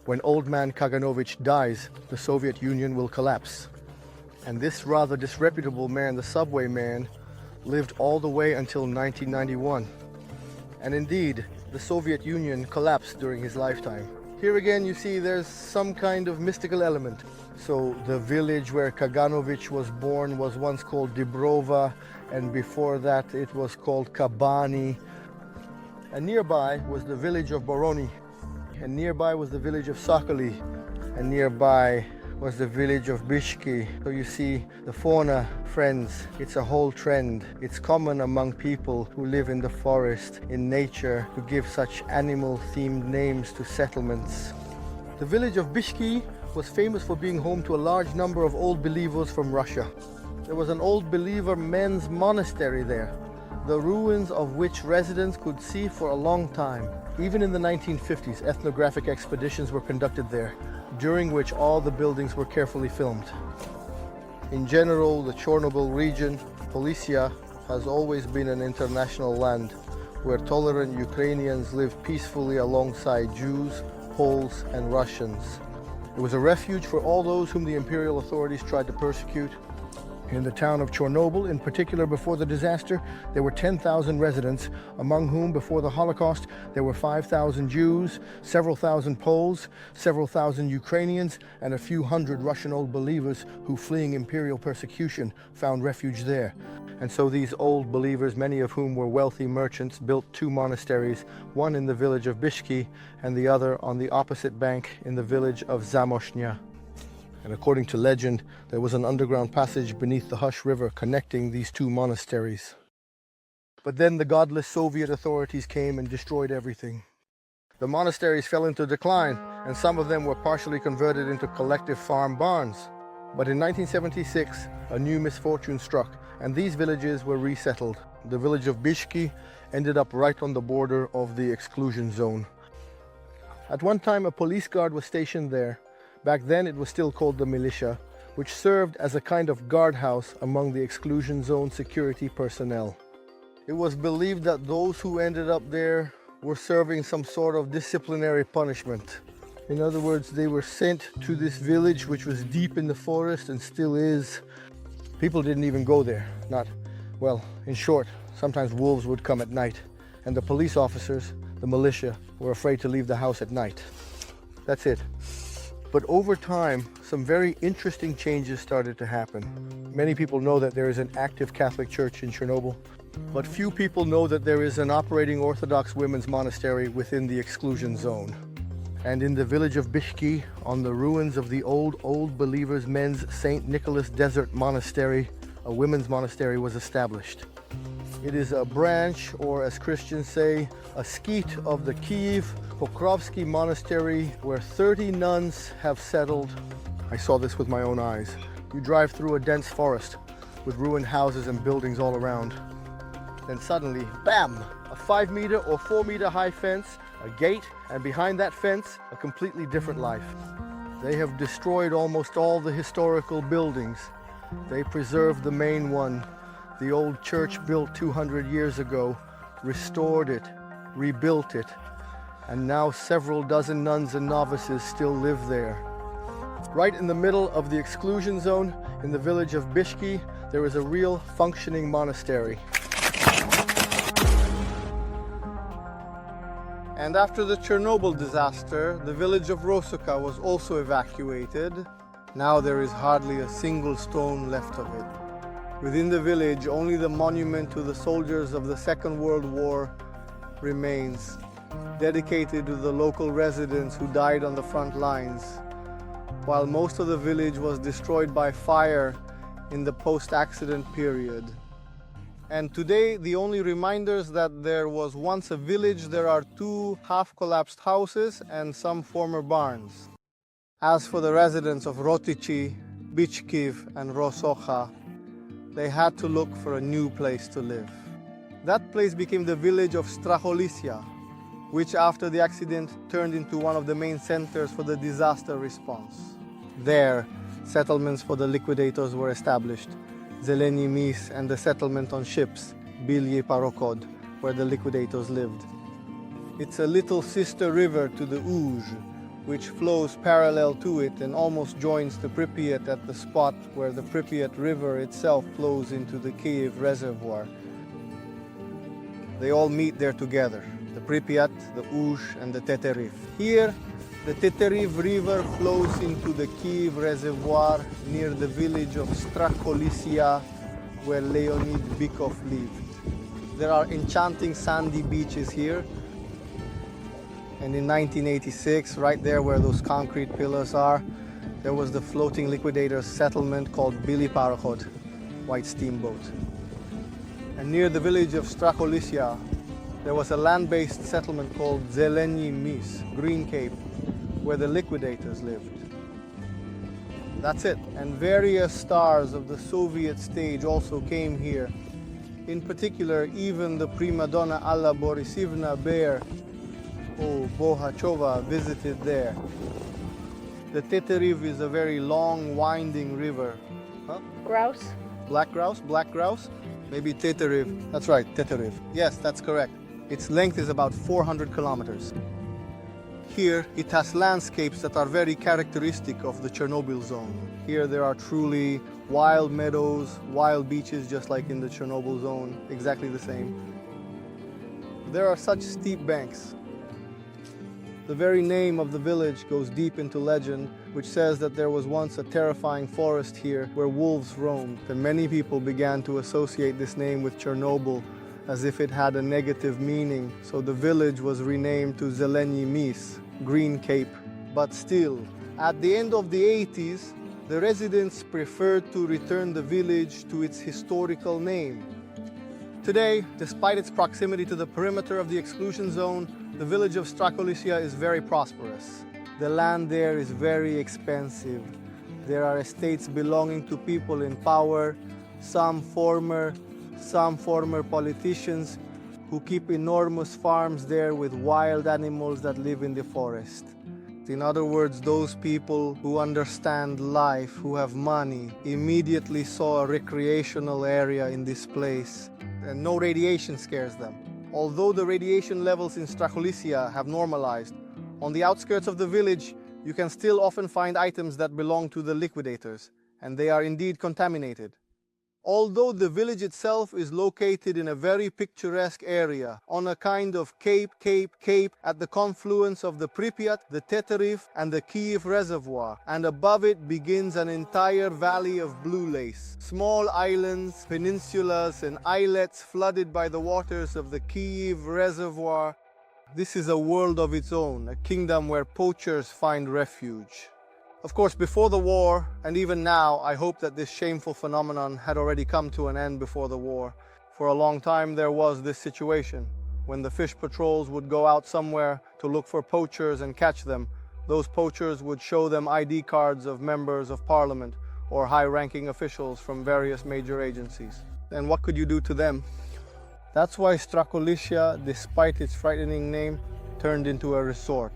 "When old man Kaganovich dies, the Soviet Union will collapse." And this rather disreputable man, the subway man, lived all the way until 1991. And indeed, the Soviet Union collapsed during his lifetime. Here again, you see there's some kind of mystical element. So the village where Kaganovich was born was once called Dibrova, and before that it was called Kabani. And nearby was the village of Boroni, and nearby was the village of Sakali, and nearby was the village of Bishki. So you see, the fauna, friends, it's a whole trend. It's common among people who live in the forest, in nature, to give such animal-themed names to settlements. The village of Bishki was famous for being home to a large number of old believers from Russia. There was an old believer men's monastery there, the ruins of which residents could see for a long time. Even in the 1950s, ethnographic expeditions were conducted there, during which all the buildings were carefully filmed. In general, the Chernobyl region, Polissia, has always been an international land where tolerant Ukrainians live peacefully alongside Jews, Poles, and Russians. It was a refuge for all those whom the imperial authorities tried to persecute. In the town of Chernobyl, in particular before the disaster, there were 10,000 residents, among whom before the Holocaust there were 5,000 Jews, several thousand Poles, several thousand Ukrainians, and a few hundred Russian Old Believers who, fleeing imperial persecution, found refuge there. And so these Old Believers, many of whom were wealthy merchants, built two monasteries, one in the village of Bishki and the other on the opposite bank in the village of Zamoshnya. And according to legend, there was an underground passage beneath the Hush River connecting these two monasteries. But then the godless Soviet authorities came and destroyed everything. The monasteries fell into decline, and some of them were partially converted into collective farm barns. But in 1976, a new misfortune struck, and these villages were resettled. The village of Bishki ended up right on the border of the exclusion zone. At one time, a police guard was stationed there. Back then it was still called the militia, which served as a kind of guardhouse among the exclusion zone security personnel. It was believed that those who ended up there were serving some sort of disciplinary punishment. In other words, they were sent to this village, which was deep in the forest and still is. People didn't even go there. Well, in short, sometimes wolves would come at night, and the police officers, the militia, were afraid to leave the house at night. That's it. But over time, some very interesting changes started to happen. Many people know that there is an active Catholic church in Chernobyl, but few people know that there is an operating Orthodox women's monastery within the exclusion zone. And in the village of Bishki, on the ruins of the Old Believers men's St. Nicholas Desert Monastery, a women's monastery was established. It is a branch, or as Christians say, a skeet of the Kyiv Pokrovsky Monastery, where 30 nuns have settled. I saw this with my own eyes. You drive through a dense forest with ruined houses and buildings all around. Then suddenly, bam! A 5-meter or 4-meter high fence, a gate, and behind that fence, a completely different life. They have destroyed almost all the historical buildings. They preserved the main one, the old church built 200 years ago, restored it, rebuilt it, and now several dozen nuns and novices still live there. Right in the middle of the exclusion zone, in the village of Bishki, there is a real functioning monastery. And after the Chernobyl disaster, the village of Rosuka was also evacuated. Now there is hardly a single stone left of it. Within the village, only the monument to the soldiers of the Second World War remains, dedicated to the local residents who died on the front lines, while most of the village was destroyed by fire in the post-accident period. And today, the only reminders that there was once a village, there are 2 half-collapsed houses and some former barns. As for the residents of Rotichi, Bichkiv, and Rosocha, they had to look for a new place to live. That place became the village of Straholissia, which after the accident turned into one of the main centers for the disaster response. There, settlements for the liquidators were established, Zeleni Mis and the settlement on ships, Bilye Parokod, where the liquidators lived. It's a little sister river to the Uj, which flows parallel to it and almost joins the Pripyat at the spot where the Pripyat River itself flows into the Kyiv Reservoir. They all meet there together, the Pripyat, the Uj, and the Teteriv. Here, the Teteriv River flows into the Kyiv Reservoir near the village of Straholissia, where Leonid Bykov lived. There are enchanting sandy beaches here. And in 1986, right there where those concrete pillars are, there was the floating liquidators settlement called Bilye Parokod, White Steamboat. And near the village of Straholissia, there was a land-based settlement called Zeleni Mis, Green Cape, where the liquidators lived. That's it. And various stars of the Soviet stage also came here. In particular, even the prima donna Alla Borisivna Bear, Bohachova, visited there. The Teteriv is a very long, winding river. Grouse? Black grouse? Maybe Teteriv. That's right, Teteriv. Yes, that's correct. Its length is about 400 kilometers. Here, it has landscapes that are very characteristic of the Chernobyl zone. Here there are truly wild meadows, wild beaches, just like in the Chernobyl zone, exactly the same. There are such steep banks. The very name of the village goes deep into legend, which says that there was once a terrifying forest here where wolves roamed, and many people began to associate this name with Chernobyl as if it had a negative meaning, so the village was renamed to Zeleny Mis, Green Cape. But still, at the end of the 80s, the residents preferred to return the village to its historical name. Today, despite its proximity to the perimeter of the exclusion zone, the village of Strakolissia is very prosperous. The land there is very expensive. There are estates belonging to people in power, some former politicians who keep enormous farms there with wild animals that live in the forest. In other words, those people who understand life, who have money, immediately saw a recreational area in this place, and no radiation scares them. Although the radiation levels in Strakolissia have normalized, on the outskirts of the village, you can still often find items that belong to the liquidators, and they are indeed contaminated. Although the village itself is located in a very picturesque area, on a kind of cape at the confluence of the Pripyat, the Teteriv, and the Kyiv Reservoir, and above it begins an entire valley of blue lace. Small islands, peninsulas, and islets flooded by the waters of the Kyiv Reservoir. This is a world of its own, a kingdom where poachers find refuge. Of course, before the war, and even now, I hope that this shameful phenomenon had already come to an end before the war. For a long time there was this situation. When the fish patrols would go out somewhere to look for poachers and catch them, those poachers would show them ID cards of members of parliament or high-ranking officials from various major agencies. And what could you do to them? That's why Strakolissia, despite its frightening name, turned into a resort.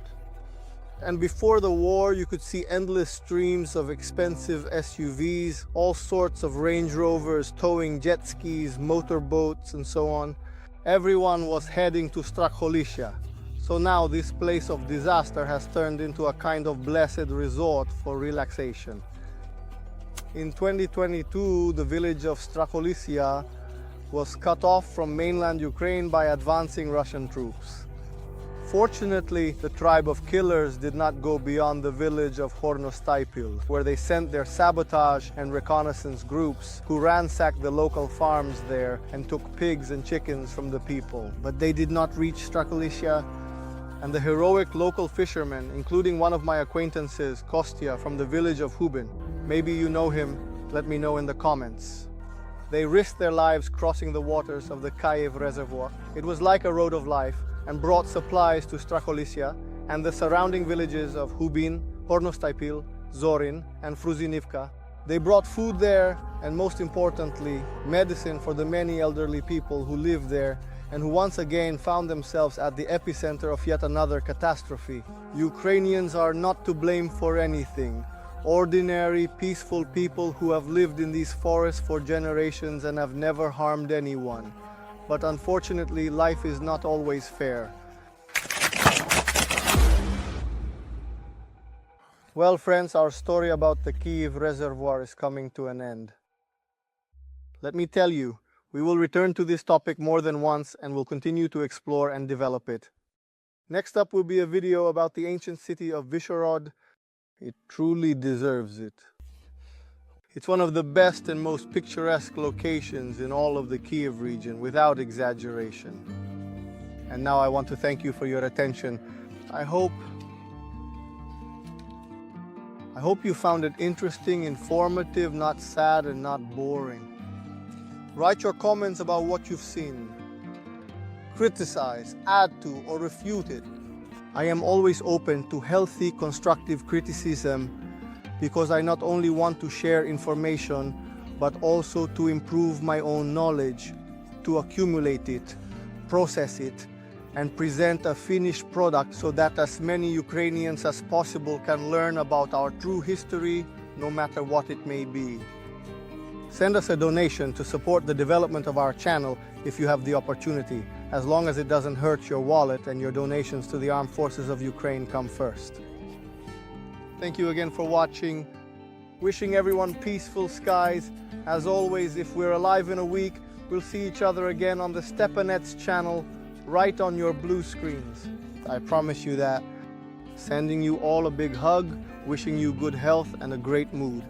And before the war, you could see endless streams of expensive SUVs, all sorts of Range Rovers towing jet skis, motorboats, and so on. Everyone was heading to Strakolissia. So now this place of disaster has turned into a kind of blessed resort for relaxation. In 2022, the village of Strakolissia was cut off from mainland Ukraine by advancing Russian troops. Fortunately, the tribe of killers did not go beyond the village of Hornostaipil, where they sent their sabotage and reconnaissance groups who ransacked the local farms there and took pigs and chickens from the people. But they did not reach Strakolissia, and the heroic local fishermen, including one of my acquaintances, Kostya, from the village of Hubin, maybe you know him, let me know in the comments. They risked their lives crossing the waters of the Kyiv Reservoir. It was like a road of life, and brought supplies to Strakolissia and the surrounding villages of Hubin, Hornostaipil, Zorin, and Fruzinivka. They brought food there, and most importantly, medicine for the many elderly people who live there and who once again found themselves at the epicenter of yet another catastrophe. Ukrainians are not to blame for anything. Ordinary, peaceful people who have lived in these forests for generations and have never harmed anyone. But unfortunately, life is not always fair. Well, friends, our story about the Kyiv Reservoir is coming to an end. Let me tell you, we will return to this topic more than once and will continue to explore and develop it. Next up will be a video about the ancient city of Vishorod. It truly deserves it. It's one of the best and most picturesque locations in all of the Kyiv region, without exaggeration. And now I want to thank you for your attention. I hope you found it interesting, informative, not sad, and not boring. Write your comments about what you've seen. Criticize, add to, or refute it. I am always open to healthy, constructive criticism, because I not only want to share information, but also to improve my own knowledge, to accumulate it, process it, and present a finished product so that as many Ukrainians as possible can learn about our true history, no matter what it may be. Send us a donation to support the development of our channel if you have the opportunity. as long as it doesn't hurt your wallet and your donations to the armed forces of Ukraine come first. Thank you again for watching. Wishing everyone peaceful skies. As always, if we're alive in a week, we'll see each other again on the Stepanets channel, right on your blue screens. I promise you that. Sending you all a big hug, wishing you good health and a great mood.